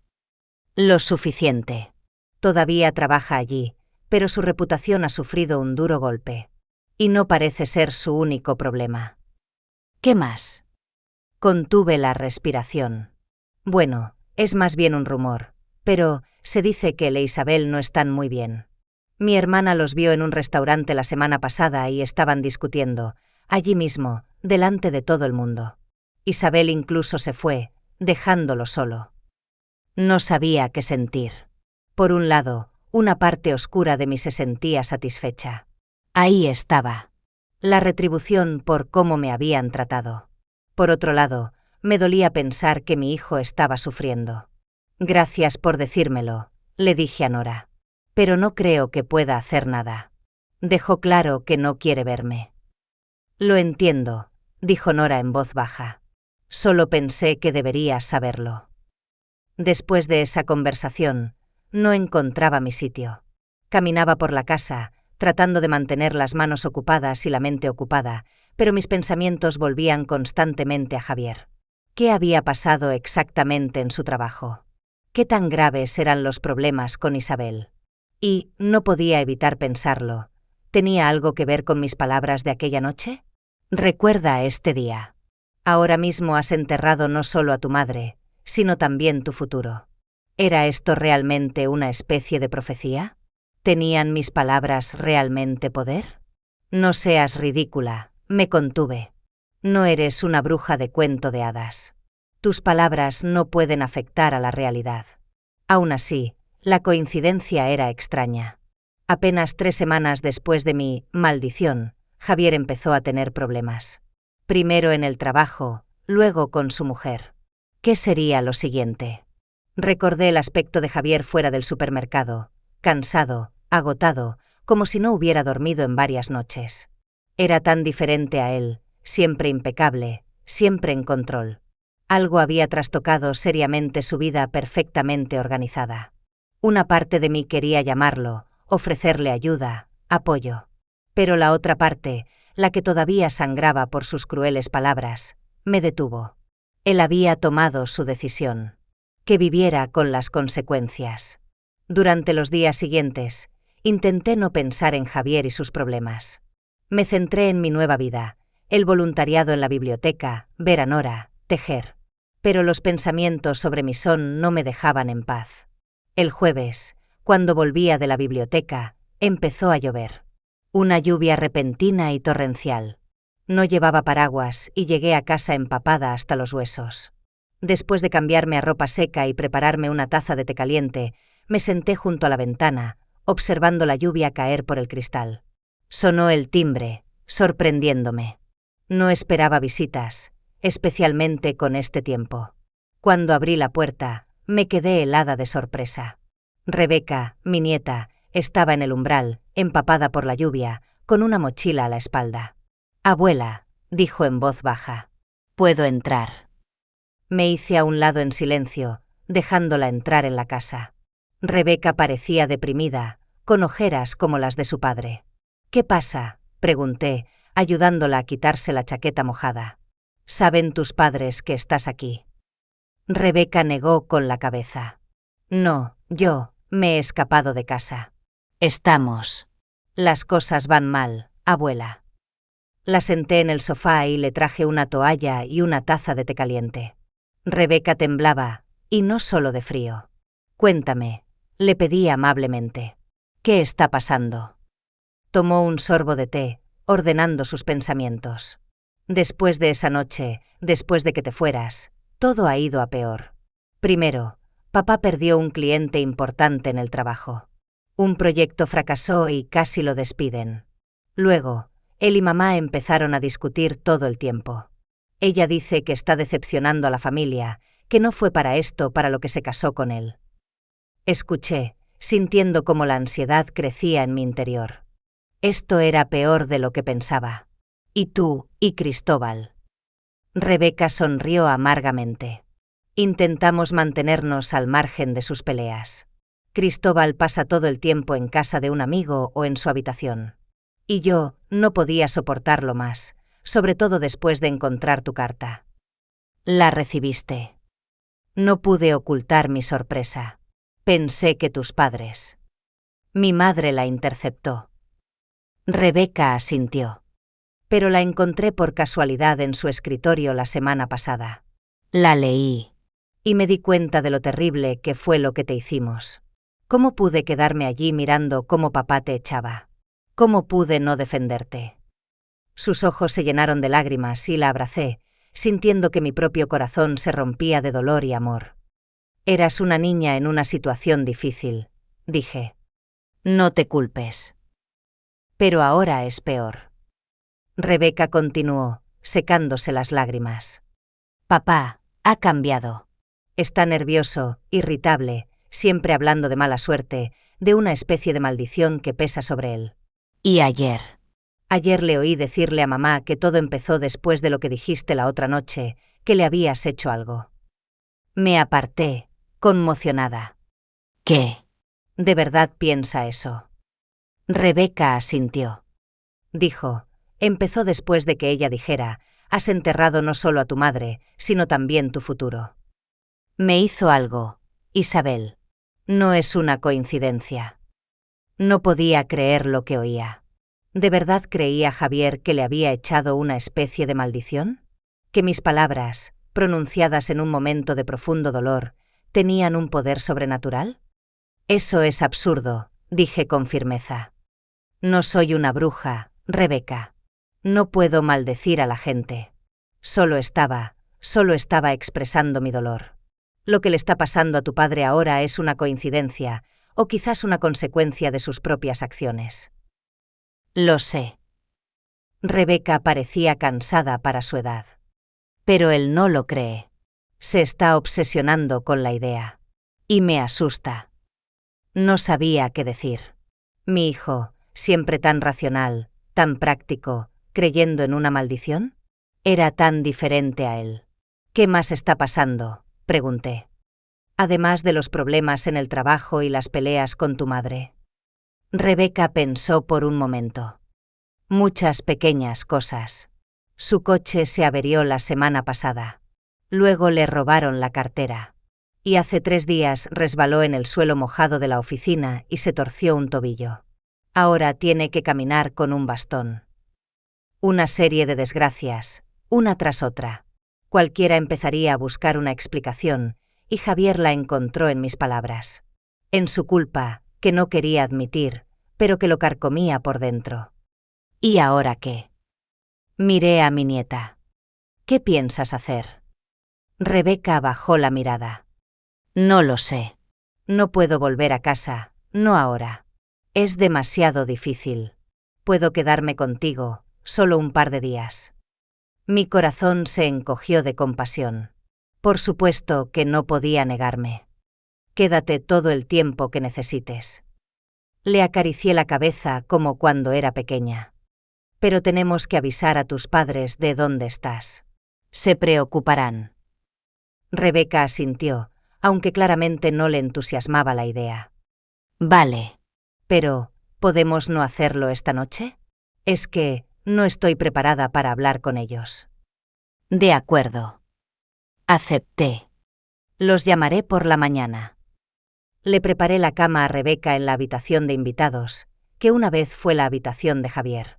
Lo suficiente. Todavía trabaja allí, pero su reputación ha sufrido un duro golpe. Y no parece ser su único problema. ¿Qué más? Contuve la respiración. Bueno, es más bien un rumor, pero se dice que él e Isabel no están muy bien. Mi hermana los vio en un restaurante la semana pasada y estaban discutiendo, allí mismo, delante de todo el mundo. Isabel incluso se fue, dejándolo solo. No sabía qué sentir. Por un lado, una parte oscura de mí se sentía satisfecha. Ahí estaba. La retribución por cómo me habían tratado. Por otro lado, me dolía pensar que mi hijo estaba sufriendo. Gracias por decírmelo, le dije a Nora. Pero no creo que pueda hacer nada. Dejó claro que no quiere verme. Lo entiendo, dijo Nora en voz baja. Solo pensé que deberías saberlo. Después de esa conversación, no encontraba mi sitio. Caminaba por la casa, tratando de mantener las manos ocupadas y la mente ocupada, pero mis pensamientos volvían constantemente a Javier. ¿Qué había pasado exactamente en su trabajo? ¿Qué tan graves eran los problemas con Isabel? Y no podía evitar pensarlo. ¿Tenía algo que ver con mis palabras de aquella noche? Recuerda este día. Ahora mismo has enterrado no solo a tu madre, sino también tu futuro. ¿Era esto realmente una especie de profecía? ¿Tenían mis palabras realmente poder? No seas ridícula, me contuve. No eres una bruja de cuento de hadas. Tus palabras no pueden afectar a la realidad. Aún así, la coincidencia era extraña. Apenas 3 semanas después de mi maldición, Javier empezó a tener problemas. Primero en el trabajo, luego con su mujer. ¿Qué sería lo siguiente? Recordé el aspecto de Javier fuera del supermercado, cansado, agotado, como si no hubiera dormido en varias noches. Era tan diferente a él, siempre impecable, siempre en control. Algo había trastocado seriamente su vida perfectamente organizada. Una parte de mí quería llamarlo, ofrecerle ayuda, apoyo. Pero la otra parte, la que todavía sangraba por sus crueles palabras, me detuvo. Él había tomado su decisión. Que viviera con las consecuencias. Durante los días siguientes, intenté no pensar en Javier y sus problemas. Me centré en mi nueva vida, el voluntariado en la biblioteca, ver a Nora, tejer. Pero los pensamientos sobre mi son no me dejaban en paz. El jueves, cuando volvía de la biblioteca, empezó a llover. Una lluvia repentina y torrencial. No llevaba paraguas y llegué a casa empapada hasta los huesos. Después de cambiarme a ropa seca y prepararme una taza de té caliente, me senté junto a la ventana, observando la lluvia caer por el cristal. Sonó el timbre, sorprendiéndome. No esperaba visitas, especialmente con este tiempo. Cuando abrí la puerta, me quedé helada de sorpresa. Rebeca, mi nieta, Estaba en el umbral, empapada por la lluvia, con una mochila a la espalda. «Abuela», dijo en voz baja. «¿Puedo entrar?» Me hice a un lado en silencio, dejándola entrar en la casa. Rebeca parecía deprimida, con ojeras como las de su padre. «¿Qué pasa?», pregunté, ayudándola a quitarse la chaqueta mojada. «¿Saben tus padres que estás aquí?». Rebeca negó con la cabeza. «No, yo me he escapado de casa». «Estamos». «Las cosas van mal, abuela». La senté en el sofá y le traje una toalla y una taza de té caliente. Rebeca temblaba, y no solo de frío. «Cuéntame», le pedí amablemente. «¿Qué está pasando?». Tomó un sorbo de té, ordenando sus pensamientos. «Después de esa noche, después de que te fueras, todo ha ido a peor. Primero, papá perdió un cliente importante en el trabajo. Un proyecto fracasó y casi lo despiden. Luego, él y mamá empezaron a discutir todo el tiempo. Ella dice que está decepcionando a la familia, que no fue para esto para lo que se casó con él». Escuché, sintiendo cómo la ansiedad crecía en mi interior. Esto era peor de lo que pensaba. «¿Y tú, y Cristóbal?». Rebeca sonrió amargamente. «Intentamos mantenernos al margen de sus peleas. Cristóbal pasa todo el tiempo en casa de un amigo o en su habitación. Y yo no podía soportarlo más, sobre todo después de encontrar tu carta». «¿La recibiste?» No pude ocultar mi sorpresa. «Pensé que tus padres». Mi madre la interceptó. Rebeca asintió. «Pero la encontré por casualidad en su escritorio la semana pasada. La leí. Y me di cuenta de lo terrible que fue lo que te hicimos. ¿Cómo pude quedarme allí mirando cómo papá te echaba? ¿Cómo pude no defenderte?». Sus ojos se llenaron de lágrimas y la abracé, sintiendo que mi propio corazón se rompía de dolor y amor. «Eras una niña en una situación difícil», dije. «No te culpes». «Pero ahora es peor». Rebeca continuó, secándose las lágrimas. «Papá ha cambiado». Está nervioso, irritable, siempre hablando de mala suerte, de una especie de maldición que pesa sobre él. «¿Y ayer?» Ayer le oí decirle a mamá que todo empezó después de lo que dijiste la otra noche, que le habías hecho algo». Me aparté, conmocionada. «¿Qué? ¿De verdad piensa eso?». Rebeca asintió. Dijo, empezó después de que ella dijera, «Has enterrado no solo a tu madre, sino también tu futuro». «Me hizo algo, Isabel». «No es una coincidencia». No podía creer lo que oía. ¿De verdad creía Javier que le había echado una especie de maldición? ¿Que mis palabras, pronunciadas en un momento de profundo dolor, tenían un poder sobrenatural? «Eso es absurdo», dije con firmeza. «No soy una bruja, Rebeca. No puedo maldecir a la gente. Solo estaba expresando mi dolor. Lo que le está pasando a tu padre ahora es una coincidencia, o quizás una consecuencia de sus propias acciones». «Lo sé». Rebeca parecía cansada para su edad. «Pero él no lo cree». Se está obsesionando con la idea. Y me asusta. No sabía qué decir. Mi hijo, siempre tan racional, tan práctico, creyendo en una maldición, era tan diferente a él. «¿Qué más está pasando?», pregunté. «Además de los problemas en el trabajo y las peleas con tu madre». Rebeca pensó por un momento. «Muchas pequeñas cosas. Su coche se averió la semana pasada. Luego le robaron la cartera. Y hace 3 días resbaló en el suelo mojado de la oficina y se torció un tobillo. Ahora tiene que caminar con un bastón. Una serie de desgracias, una tras otra. Cualquiera empezaría a buscar una explicación, y Javier la encontró en mis palabras. En su culpa, que no quería admitir, pero que lo carcomía por dentro». «¿Y ahora qué?». Miré a mi nieta. «¿Qué piensas hacer?». Rebeca bajó la mirada. «No lo sé». «No puedo volver a casa, no ahora. Es demasiado difícil. Puedo quedarme contigo, solo un par de días». Mi corazón se encogió de compasión. Por supuesto que no podía negarme. «Quédate todo el tiempo que necesites». Le acaricié la cabeza como cuando era pequeña. Pero tenemos que avisar a tus padres de dónde estás. Se preocuparán. Rebeca asintió, aunque claramente no le entusiasmaba la idea. Vale. Pero, ¿podemos no hacerlo esta noche? Es que no estoy preparada para hablar con ellos. De acuerdo. Acepté. Los llamaré por la mañana. Le preparé la cama a Rebeca en la habitación de invitados, que una vez fue la habitación de Javier.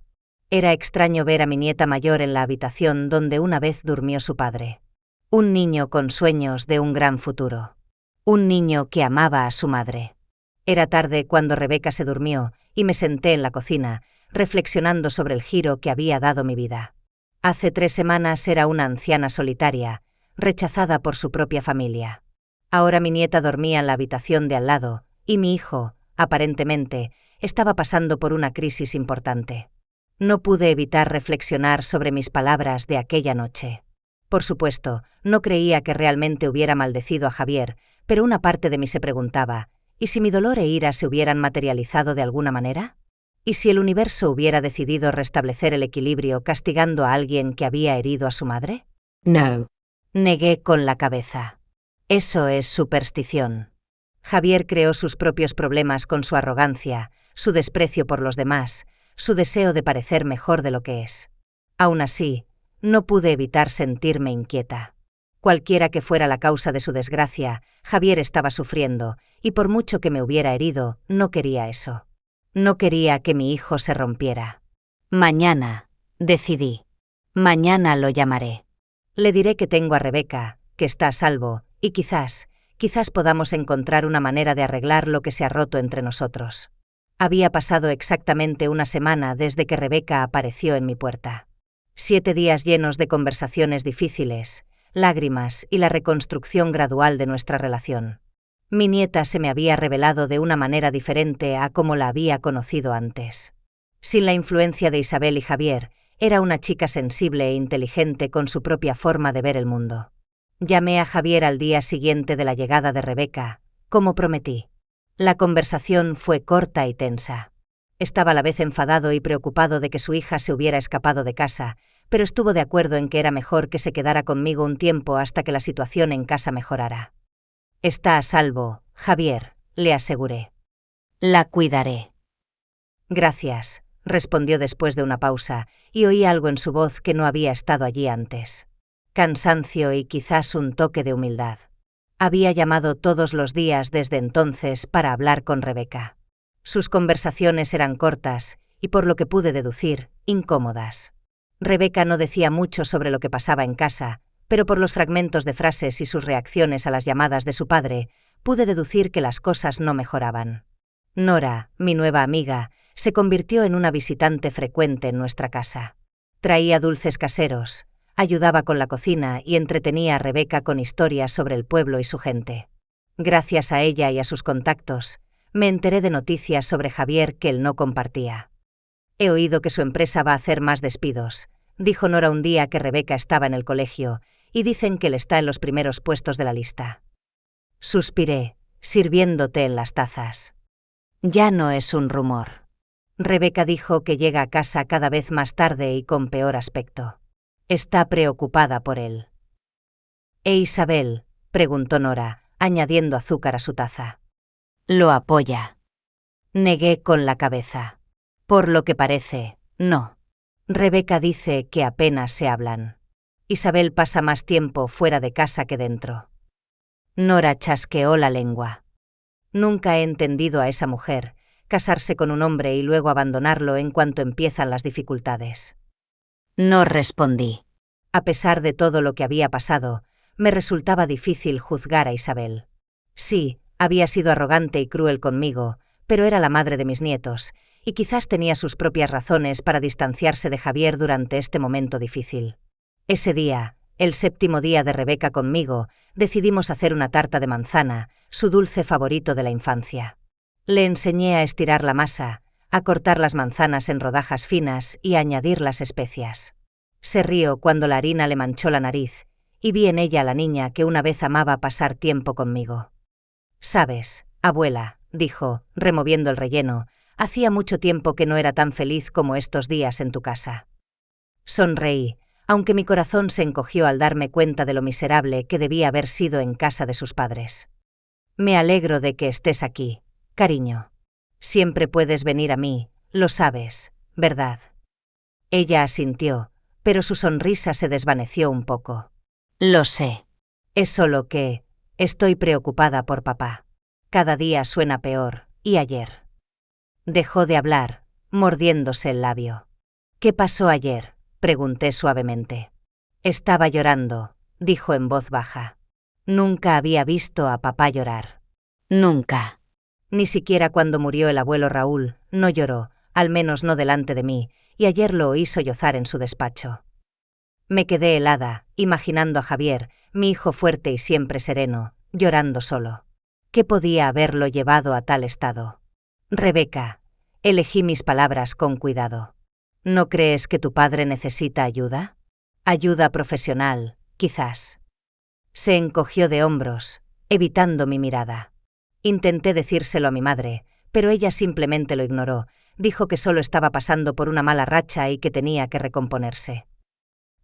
Era extraño ver a mi nieta mayor en la habitación donde una vez durmió su padre. Un niño con sueños de un gran futuro. Un niño que amaba a su madre. Era tarde cuando Rebeca se durmió y me senté en la cocina, reflexionando sobre el giro que había dado mi vida. Hace 3 semanas era una anciana solitaria, rechazada por su propia familia. Ahora mi nieta dormía en la habitación de al lado, y mi hijo, aparentemente, estaba pasando por una crisis importante. No pude evitar reflexionar sobre mis palabras de aquella noche. Por supuesto, no creía que realmente hubiera maldecido a Javier, pero una parte de mí se preguntaba, ¿y si mi dolor e ira se hubieran materializado de alguna manera? ¿Y si el universo hubiera decidido restablecer el equilibrio castigando a alguien que había herido a su madre? No. Negué con la cabeza. Eso es superstición. Javier creó sus propios problemas con su arrogancia, su desprecio por los demás, su deseo de parecer mejor de lo que es. Aún así, no pude evitar sentirme inquieta. Cualquiera que fuera la causa de su desgracia, Javier estaba sufriendo, y por mucho que me hubiera herido, no quería eso. No quería que mi hijo se rompiera. Mañana, decidí. Mañana lo llamaré. Le diré que tengo a Rebeca, que está a salvo, y quizás podamos encontrar una manera de arreglar lo que se ha roto entre nosotros. Había pasado exactamente 1 semana desde que Rebeca apareció en mi puerta. 7 días llenos de conversaciones difíciles, lágrimas y la reconstrucción gradual de nuestra relación. Mi nieta se me había revelado de una manera diferente a como la había conocido antes. Sin la influencia de Isabel y Javier, era una chica sensible e inteligente con su propia forma de ver el mundo. Llamé a Javier al día siguiente de la llegada de Rebeca, como prometí. La conversación fue corta y tensa. Estaba a la vez enfadado y preocupado de que su hija se hubiera escapado de casa, pero estuvo de acuerdo en que era mejor que se quedara conmigo un tiempo hasta que la situación en casa mejorara. Está a salvo, Javier, le aseguré. La cuidaré. Gracias, respondió después de una pausa, y oí algo en su voz que no había estado allí antes. Cansancio y quizás un toque de humildad. Había llamado todos los días desde entonces para hablar con Rebeca. Sus conversaciones eran cortas y, por lo que pude deducir, incómodas. Rebeca no decía mucho sobre lo que pasaba en casa, pero por los fragmentos de frases y sus reacciones a las llamadas de su padre, pude deducir que las cosas no mejoraban. Nora, mi nueva amiga, se convirtió en una visitante frecuente en nuestra casa. Traía dulces caseros, ayudaba con la cocina y entretenía a Rebeca con historias sobre el pueblo y su gente. Gracias a ella y a sus contactos, me enteré de noticias sobre Javier que él no compartía. He oído que su empresa va a hacer más despidos, dijo Nora un día que Rebeca estaba en el colegio, y dicen que él está en los primeros puestos de la lista. Suspiré, sirviéndote en las tazas. Ya no es un rumor. Rebeca dijo que llega a casa cada vez más tarde y con peor aspecto. Está preocupada por él. ¿E Isabel?, preguntó Nora, añadiendo azúcar a su taza. Lo apoya. Negué con la cabeza. Por lo que parece, no. Rebeca dice que apenas se hablan. Isabel pasa más tiempo fuera de casa que dentro. Nora chasqueó la lengua. Nunca he entendido a esa mujer, casarse con un hombre y luego abandonarlo en cuanto empiezan las dificultades. No respondí. A pesar de todo lo que había pasado, me resultaba difícil juzgar a Isabel. Sí, había sido arrogante y cruel conmigo, pero era la madre de mis nietos, y quizás tenía sus propias razones para distanciarse de Javier durante este momento difícil. Ese día, el 7º día de Rebeca conmigo, decidimos hacer una tarta de manzana, su dulce favorito de la infancia. Le enseñé a estirar la masa, a cortar las manzanas en rodajas finas y a añadir las especias. Se rió cuando la harina le manchó la nariz, y vi en ella a la niña que una vez amaba pasar tiempo conmigo. «Sabes, abuela», dijo, removiendo el relleno. Hacía mucho tiempo que no era tan feliz como estos días en tu casa. Sonreí, aunque mi corazón se encogió al darme cuenta de lo miserable que debía haber sido en casa de sus padres. Me alegro de que estés aquí, cariño. Siempre puedes venir a mí, lo sabes, ¿verdad? Ella asintió, pero su sonrisa se desvaneció un poco. Lo sé. Es solo que estoy preocupada por papá. Cada día suena peor, y ayer. Dejó de hablar, mordiéndose el labio. ¿Qué pasó ayer?, pregunté suavemente. Estaba llorando, dijo en voz baja. Nunca había visto a papá llorar. Nunca. Ni siquiera cuando murió el abuelo Raúl, no lloró, al menos no delante de mí, y ayer lo oí sollozar en su despacho. Me quedé helada, imaginando a Javier, mi hijo fuerte y siempre sereno, llorando solo. ¿Qué podía haberlo llevado a tal estado? Rebeca, elegí mis palabras con cuidado. ¿No crees que tu padre necesita ayuda? Ayuda profesional, quizás. Se encogió de hombros, evitando mi mirada. Intenté decírselo a mi madre, pero ella simplemente lo ignoró. Dijo que solo estaba pasando por una mala racha y que tenía que recomponerse.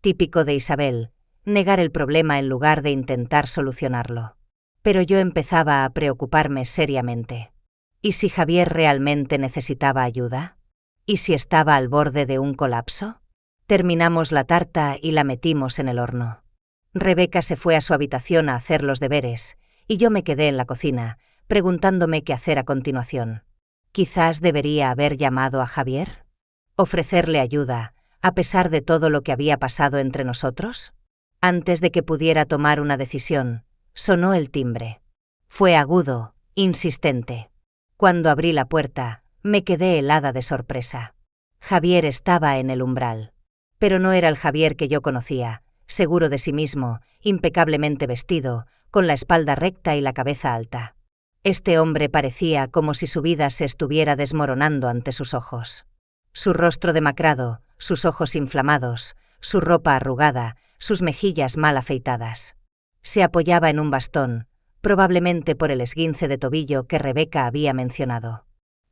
Típico de Isabel, negar el problema en lugar de intentar solucionarlo. Pero yo empezaba a preocuparme seriamente. ¿Y si Javier realmente necesitaba ayuda? ¿Y si estaba al borde de un colapso? Terminamos la tarta y la metimos en el horno. Rebeca se fue a su habitación a hacer los deberes, y yo me quedé en la cocina, preguntándome qué hacer a continuación. ¿Quizás debería haber llamado a Javier? ¿Ofrecerle ayuda, a pesar de todo lo que había pasado entre nosotros? Antes de que pudiera tomar una decisión, sonó el timbre. Fue agudo, insistente. Cuando abrí la puerta, me quedé helada de sorpresa. Javier estaba en el umbral. Pero no era el Javier que yo conocía, seguro de sí mismo, impecablemente vestido, con la espalda recta y la cabeza alta. Este hombre parecía como si su vida se estuviera desmoronando ante sus ojos. Su rostro demacrado, sus ojos inflamados, su ropa arrugada, sus mejillas mal afeitadas. Se apoyaba en un bastón, probablemente por el esguince de tobillo que Rebeca había mencionado.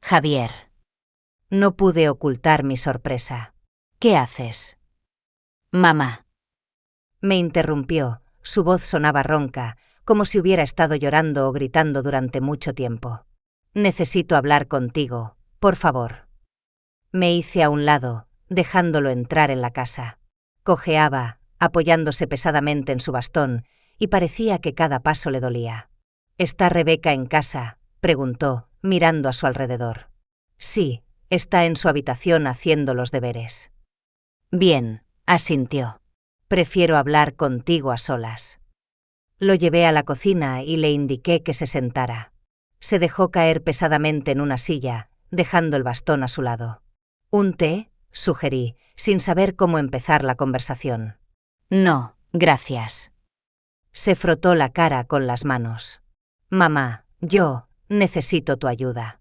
Javier. No pude ocultar mi sorpresa. ¿Qué haces? Mamá. Me interrumpió, su voz sonaba ronca, como si hubiera estado llorando o gritando durante mucho tiempo. Necesito hablar contigo, por favor. Me hice a un lado, dejándolo entrar en la casa. Cojeaba, apoyándose pesadamente en su bastón, y parecía que cada paso le dolía. ¿Está Rebeca en casa?, preguntó, mirando a su alrededor. Sí, está en su habitación haciendo los deberes. Bien, asintió. Prefiero hablar contigo a solas. Lo llevé a la cocina y le indiqué que se sentara. Se dejó caer pesadamente en una silla, dejando el bastón a su lado. ¿Un té?, sugerí, sin saber cómo empezar la conversación. No, gracias. Se frotó la cara con las manos. Mamá, yo necesito tu ayuda.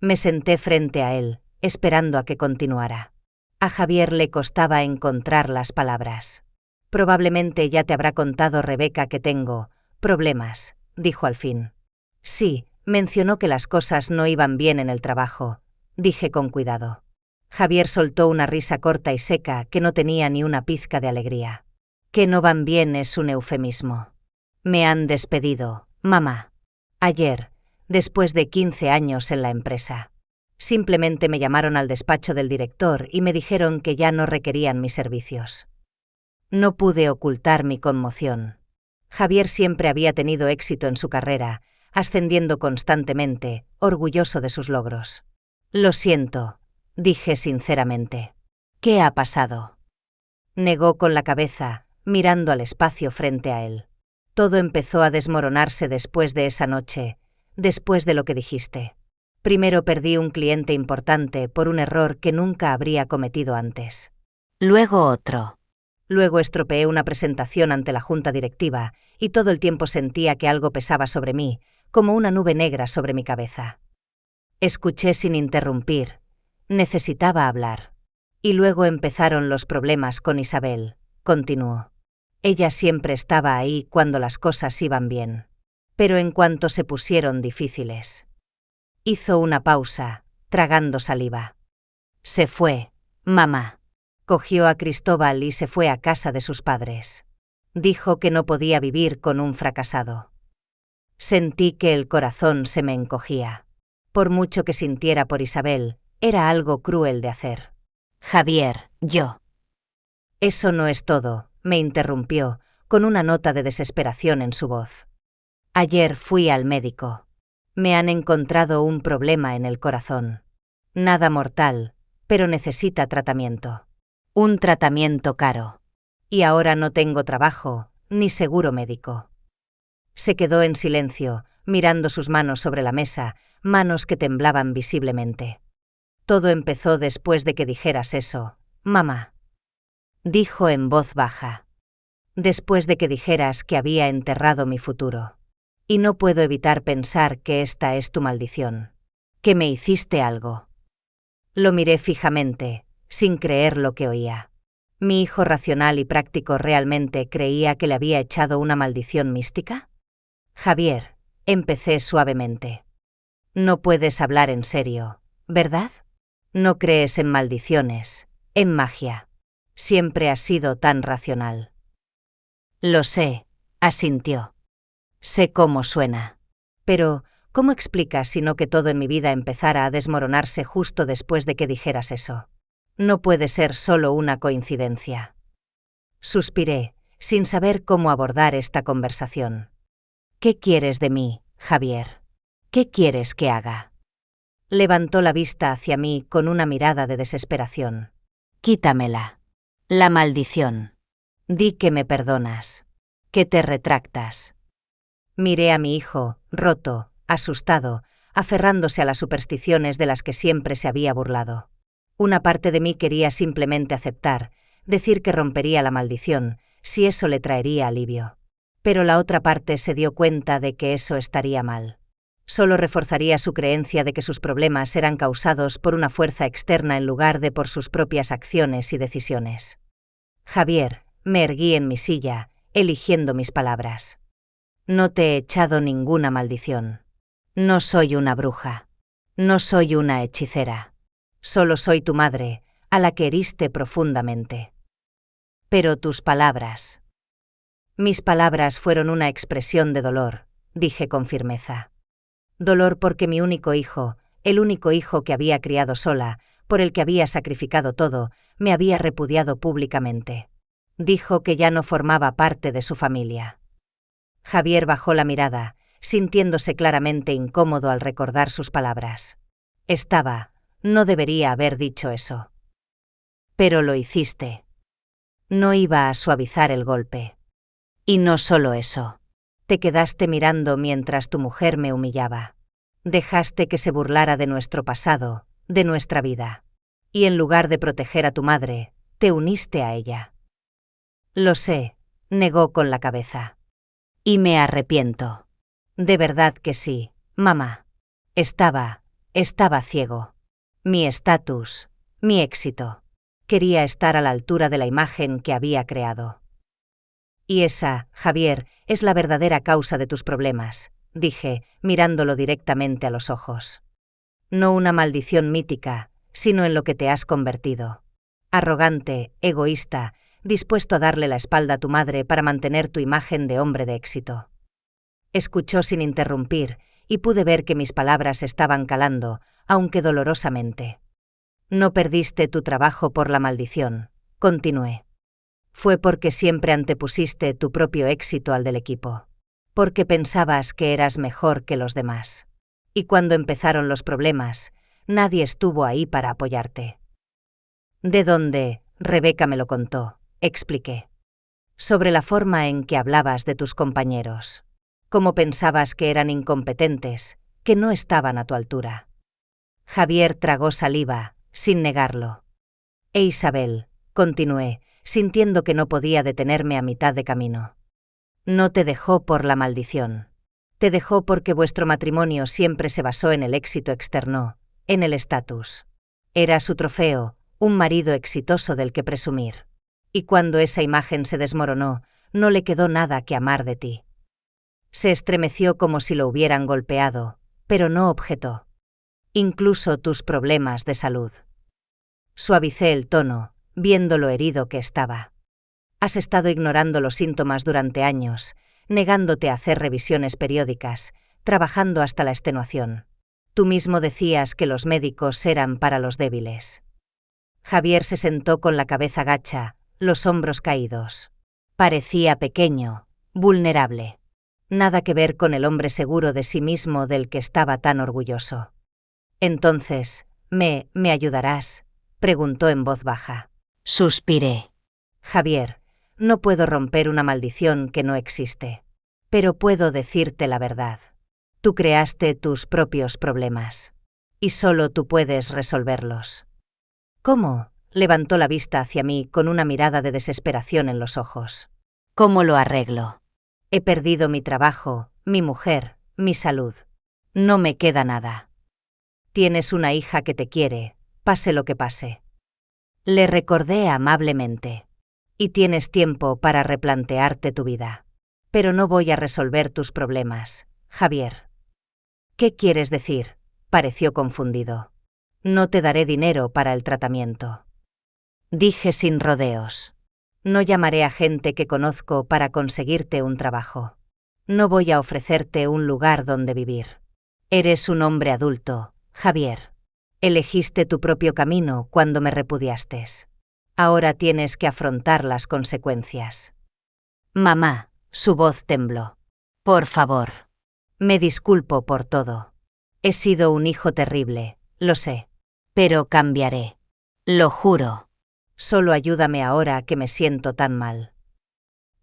Me senté frente a él, esperando a que continuara. A Javier le costaba encontrar las palabras. Probablemente ya te habrá contado Rebeca que tengo problemas, dijo al fin. Sí, mencionó que las cosas no iban bien en el trabajo, dije con cuidado. Javier soltó una risa corta y seca que no tenía ni una pizca de alegría. Que no van bien es un eufemismo. Me han despedido, mamá. Ayer, después de 15 años en la empresa. Simplemente me llamaron al despacho del director y me dijeron que ya no requerían mis servicios. No pude ocultar mi conmoción. Javier siempre había tenido éxito en su carrera, ascendiendo constantemente, orgulloso de sus logros. Lo siento, dije sinceramente. ¿Qué ha pasado? Negó con la cabeza, mirando al espacio frente a él. Todo empezó a desmoronarse después de esa noche, después de lo que dijiste. Primero perdí un cliente importante por un error que nunca habría cometido antes. Luego otro. Luego estropeé una presentación ante la junta directiva y todo el tiempo sentía que algo pesaba sobre mí, como una nube negra sobre mi cabeza. Escuché sin interrumpir. Necesitaba hablar. Y luego empezaron los problemas con Isabel, continuó. Ella siempre estaba ahí cuando las cosas iban bien. Pero en cuanto se pusieron difíciles, Hizo una pausa, tragando saliva. Se fue, mamá. Cogió a Cristóbal y se fue a casa de sus padres. Dijo que no podía vivir con un fracasado. Sentí que el corazón se me encogía. Por mucho que sintiera por Isabel, era algo cruel de hacer. Javier, yo. Eso no es todo, me interrumpió, con una nota de desesperación en su voz. Ayer fui al médico. Me han encontrado un problema en el corazón. Nada mortal, pero necesita tratamiento. Un tratamiento caro. Y ahora no tengo trabajo, ni seguro médico. Se quedó en silencio, mirando sus manos sobre la mesa, manos que temblaban visiblemente. Todo empezó después de que dijeras eso, mamá. Dijo en voz baja. Después de que dijeras que había enterrado mi futuro. Y no puedo evitar pensar que esta es tu maldición. Que me hiciste algo. Lo miré fijamente, sin creer lo que oía. ¿Mi hijo racional y práctico realmente creía que le había echado una maldición mística? Javier, empecé suavemente. No puedes hablar en serio, ¿verdad? No crees en maldiciones, en magia. Siempre has sido tan racional. Lo sé, asintió. Sé cómo suena. Pero, ¿cómo explicas sino que todo en mi vida empezara a desmoronarse justo después de que dijeras eso? No puede ser solo una coincidencia. Suspiré, sin saber cómo abordar esta conversación. ¿Qué quieres de mí, Javier? ¿Qué quieres que haga? Levantó la vista hacia mí con una mirada de desesperación. Quítamela. La maldición. Di que me perdonas. Que te retractas. Miré a mi hijo, roto, asustado, aferrándose a las supersticiones de las que siempre se había burlado. Una parte de mí quería simplemente aceptar, decir que rompería la maldición, si eso le traería alivio. Pero la otra parte se dio cuenta de que eso estaría mal. Solo reforzaría su creencia de que sus problemas eran causados por una fuerza externa en lugar de por sus propias acciones y decisiones. Javier, me erguí en mi silla, eligiendo mis palabras. No te he echado ninguna maldición. No soy una bruja. No soy una hechicera. Solo soy tu madre, a la que heriste profundamente. Pero tus palabras. Mis palabras fueron una expresión de dolor, dije con firmeza. Dolor porque mi único hijo, el único hijo que había criado sola, por el que había sacrificado todo, me había repudiado públicamente. Dijo que ya no formaba parte de su familia. Javier bajó la mirada, sintiéndose claramente incómodo al recordar sus palabras. No debería haber dicho eso. Pero lo hiciste. No iba a suavizar el golpe. Y no solo eso. Te quedaste mirando mientras tu mujer me humillaba. Dejaste que se burlara de nuestro pasado, de nuestra vida. Y en lugar de proteger a tu madre, te uniste a ella. Lo sé, negó con la cabeza. Y me arrepiento. De verdad que sí, mamá. Estaba ciego. Mi estatus, mi éxito. Quería estar a la altura de la imagen que había creado. Y esa, Javier, es la verdadera causa de tus problemas, dije, mirándolo directamente a los ojos. No una maldición mítica, sino en lo que te has convertido. Arrogante, egoísta, dispuesto a darle la espalda a tu madre para mantener tu imagen de hombre de éxito. Escuchó sin interrumpir, y pude ver que mis palabras estaban calando, aunque dolorosamente. No perdiste tu trabajo por la maldición, continué. Fue porque siempre antepusiste tu propio éxito al del equipo. Porque pensabas que eras mejor que los demás. Y cuando empezaron los problemas, nadie estuvo ahí para apoyarte. ¿De dónde? Rebeca me lo contó, expliqué. Sobre la forma en que hablabas de tus compañeros. Cómo pensabas que eran incompetentes, que no estaban a tu altura. Javier tragó saliva, sin negarlo. E Isabel, continué, sintiendo que no podía detenerme a mitad de camino. No te dejó por la maldición. Te dejó porque vuestro matrimonio siempre se basó en el éxito externo, en el estatus. Era su trofeo, un marido exitoso del que presumir. Y cuando esa imagen se desmoronó, no le quedó nada que amar de ti. Se estremeció como si lo hubieran golpeado, pero no objetó. incluso tus problemas de salud. Suavicé el tono, viendo lo herido que estaba. Has estado ignorando los síntomas durante años, negándote a hacer revisiones periódicas, trabajando hasta la extenuación. Tú mismo decías que los médicos eran para los débiles. Javier se sentó con la cabeza gacha, los hombros caídos. Parecía pequeño, vulnerable. Nada que ver con el hombre seguro de sí mismo del que estaba tan orgulloso. Entonces, ¿me ayudarás?, preguntó en voz baja. Suspiré. Javier, no puedo romper una maldición que no existe. Pero puedo decirte la verdad. Tú creaste tus propios problemas. Y solo tú puedes resolverlos. ¿Cómo? Levantó la vista hacia mí con una mirada de desesperación en los ojos. ¿Cómo lo arreglo? He perdido mi trabajo, mi mujer, mi salud. No me queda nada. Tienes una hija que te quiere, pase lo que pase. Le recordé amablemente. Y tienes tiempo para replantearte tu vida. Pero no voy a resolver tus problemas, Javier. ¿Qué quieres decir?, pareció confundido. No te daré dinero para el tratamiento. Dije sin rodeos. No llamaré a gente que conozco para conseguirte un trabajo. No voy a ofrecerte un lugar donde vivir. Eres un hombre adulto, Javier. Elegiste tu propio camino cuando me repudiaste. Ahora tienes que afrontar las consecuencias. Mamá, su voz tembló. Por favor. Me disculpo por todo. He sido un hijo terrible, lo sé. Pero cambiaré. Lo juro. Solo ayúdame ahora que me siento tan mal.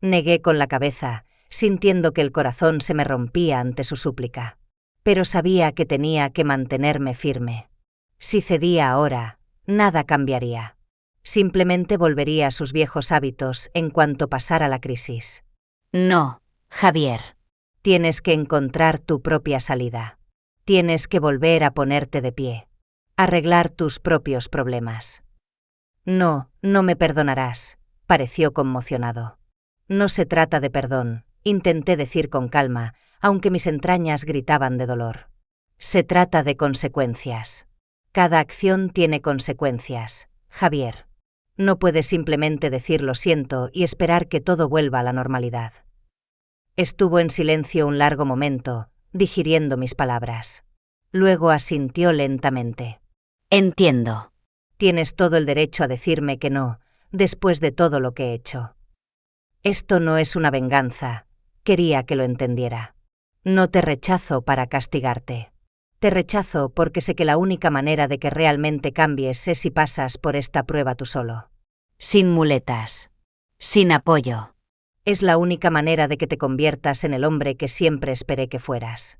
Negué con la cabeza, sintiendo que el corazón se me rompía ante su súplica. Pero sabía que tenía que mantenerme firme. Si cedía ahora, nada cambiaría. Simplemente volvería a sus viejos hábitos en cuanto pasara la crisis. No, Javier. Tienes que encontrar tu propia salida. Tienes que volver a ponerte de pie. Arreglar tus propios problemas. No me perdonarás, pareció conmocionado. No se trata de perdón, intenté decir con calma, aunque mis entrañas gritaban de dolor. Se trata de consecuencias. Cada acción tiene consecuencias, Javier. No puedes simplemente decir lo siento y esperar que todo vuelva a la normalidad. Estuvo en silencio un largo momento, digiriendo mis palabras. Luego asintió lentamente. Entiendo. Tienes todo el derecho a decirme que no, después de todo lo que he hecho. Esto no es una venganza, quería que lo entendiera. No te rechazo para castigarte. Te rechazo porque sé que la única manera de que realmente cambies es si pasas por esta prueba tú solo. Sin muletas. Sin apoyo. Es la única manera de que te conviertas en el hombre que siempre esperé que fueras.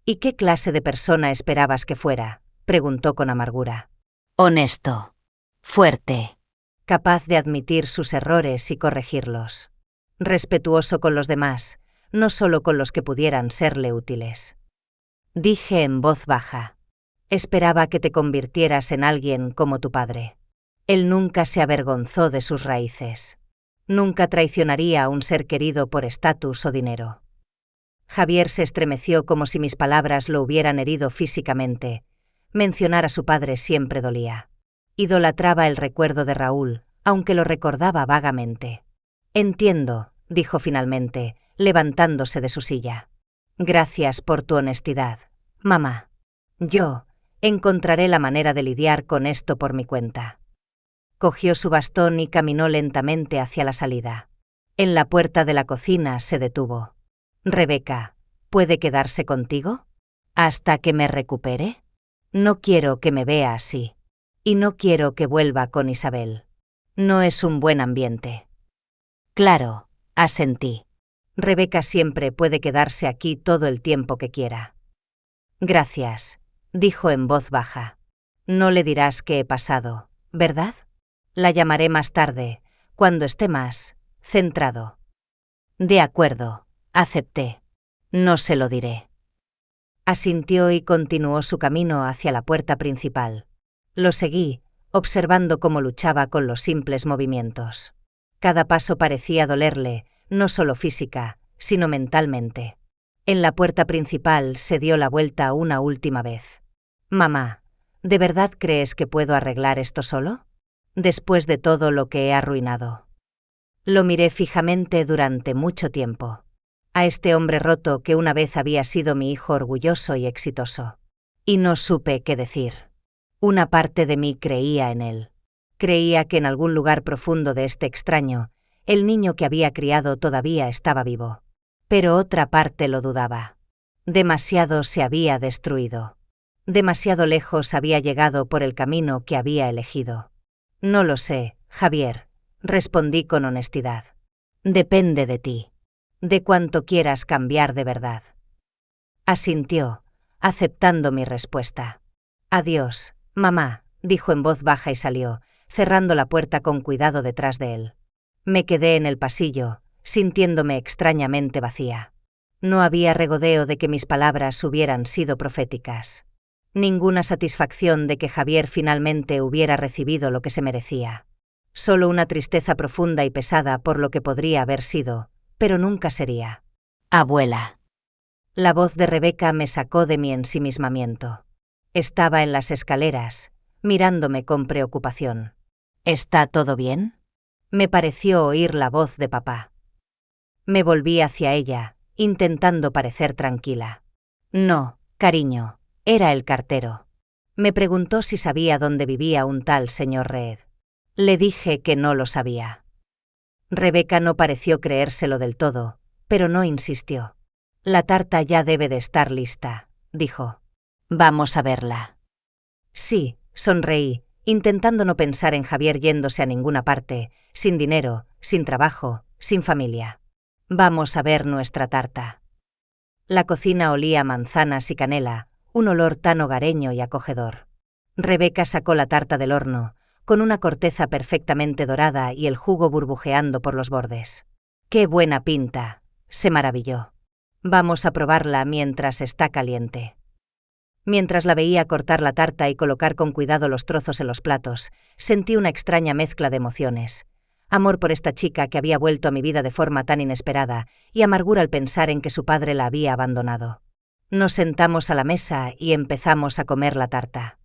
¿Y qué clase de persona esperabas que fuera?, preguntó con amargura. Honesto. Fuerte. Capaz de admitir sus errores y corregirlos. Respetuoso con los demás, no solo con los que pudieran serle útiles. Dije en voz baja. Esperaba que te convirtieras en alguien como tu padre. Él nunca se avergonzó de sus raíces. Nunca traicionaría a un ser querido por estatus o dinero. Javier se estremeció como si mis palabras lo hubieran herido físicamente. Mencionar a su padre siempre dolía. Idolatraba el recuerdo de Raúl, aunque lo recordaba vagamente. Entiendo, dijo finalmente, levantándose de su silla. Gracias por tu honestidad, mamá. Yo encontraré la manera de lidiar con esto por mi cuenta. Cogió su bastón y caminó lentamente hacia la salida. En la puerta de la cocina se detuvo. Rebeca, ¿puede quedarse contigo? ¿Hasta que me recupere? No quiero que me vea así. Y no quiero que vuelva con Isabel. No es un buen ambiente. Claro, asentí. Rebeca siempre puede quedarse aquí todo el tiempo que quiera. Gracias, dijo en voz baja. No le dirás qué he pasado, ¿verdad? La llamaré más tarde, cuando esté más centrado. De acuerdo, acepté. No se lo diré. Asintió y continuó su camino hacia la puerta principal. Lo seguí, observando cómo luchaba con los simples movimientos. Cada paso parecía dolerle, no solo física, sino mentalmente. En la puerta principal se dio la vuelta una última vez. Mamá, ¿de verdad crees que puedo arreglar esto solo? Después de todo lo que he arruinado. Lo miré fijamente durante mucho tiempo. A este hombre roto que una vez había sido mi hijo orgulloso y exitoso. Y no supe qué decir. Una parte de mí creía en él. Creía que en algún lugar profundo de este extraño, el niño que había criado todavía estaba vivo. Pero otra parte lo dudaba. Demasiado se había destruido. Demasiado lejos había llegado por el camino que había elegido. No lo sé, Javier, respondí con honestidad. Depende de ti. De cuánto quieras cambiar de verdad. Asintió, aceptando mi respuesta. Adiós, mamá, dijo en voz baja y salió, cerrando la puerta con cuidado detrás de él. Me quedé en el pasillo, sintiéndome extrañamente vacía. No había regodeo de que mis palabras hubieran sido proféticas. Ninguna satisfacción de que Javier finalmente hubiera recibido lo que se merecía. Solo una tristeza profunda y pesada por lo que podría haber sido, pero nunca sería. Abuela. La voz de Rebeca me sacó de mi ensimismamiento. Estaba en las escaleras, mirándome con preocupación. ¿Está todo bien? Me pareció oír la voz de papá. Me volví hacia ella, intentando parecer tranquila. No, cariño, era el cartero. Me preguntó si sabía dónde vivía un tal señor Reed. Le dije que no lo sabía. Rebeca no pareció creérselo del todo, pero no insistió. La tarta ya debe de estar lista, dijo. Vamos a verla. Sí, sonreí, intentando no pensar en Javier yéndose a ninguna parte, sin dinero, sin trabajo, sin familia. Vamos a ver nuestra tarta. La cocina olía a manzanas y canela, un olor tan hogareño y acogedor. Rebeca sacó la tarta del horno, con una corteza perfectamente dorada y el jugo burbujeando por los bordes. ¡Qué buena pinta!, se maravilló. Vamos a probarla mientras está caliente. Mientras la veía cortar la tarta y colocar con cuidado los trozos en los platos, sentí una extraña mezcla de emociones. Amor por esta chica que había vuelto a mi vida de forma tan inesperada y amargura al pensar en que su padre la había abandonado. Nos sentamos a la mesa y empezamos a comer la tarta.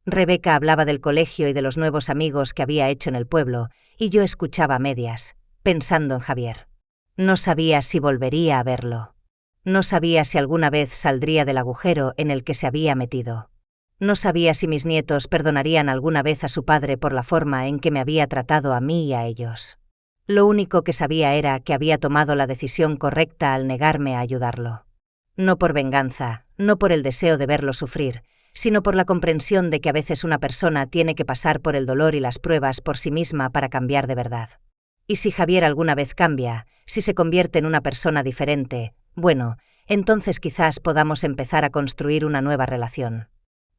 Rebeca hablaba del colegio y de los nuevos amigos que había hecho en el pueblo, y yo escuchaba a medias, pensando en Javier. No sabía si volvería a verlo. No sabía si alguna vez saldría del agujero en el que se había metido. No sabía si mis nietos perdonarían alguna vez a su padre por la forma en que me había tratado a mí y a ellos. Lo único que sabía era que había tomado la decisión correcta al negarme a ayudarlo. No por venganza, no por el deseo de verlo sufrir, sino por la comprensión de que a veces una persona tiene que pasar por el dolor y las pruebas por sí misma para cambiar de verdad. Y si Javier alguna vez cambia, si se convierte en una persona diferente, bueno, entonces quizás podamos empezar a construir una nueva relación.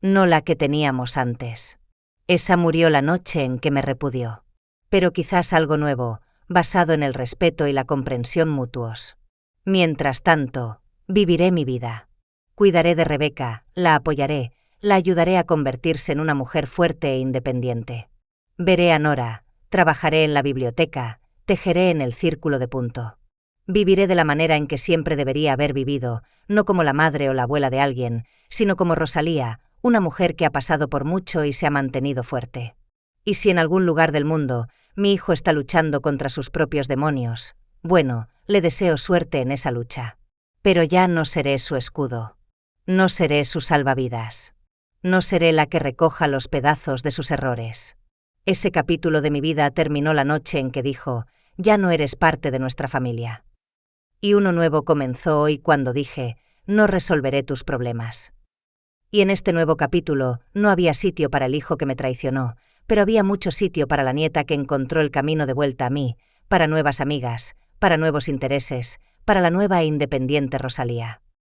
No la que teníamos antes. Esa murió la noche en que me repudió. Pero quizás algo nuevo, basado en el respeto y la comprensión mutuos. Mientras tanto, viviré mi vida. Cuidaré de Rebeca, la apoyaré, la ayudaré a convertirse en una mujer fuerte e independiente. Veré a Nora, trabajaré en la biblioteca, tejeré en el círculo de punto. Viviré de la manera en que siempre debería haber vivido, no como la madre o la abuela de alguien, sino como Rosalía, una mujer que ha pasado por mucho y se ha mantenido fuerte. Y si en algún lugar del mundo mi hijo está luchando contra sus propios demonios, bueno, le deseo suerte en esa lucha. Pero ya no seré su escudo. No seré su salvavidas. No seré la que recoja los pedazos de sus errores. Ese capítulo de mi vida terminó la noche en que dijo, ya no eres parte de nuestra familia. Y uno nuevo comenzó hoy cuando dije, no resolveré tus problemas. Y en este nuevo capítulo no había sitio para el hijo que me traicionó, pero había mucho sitio para la nieta que encontró el camino de vuelta a mí, para nuevas amigas, para nuevos intereses, para la nueva e independiente Rosalía.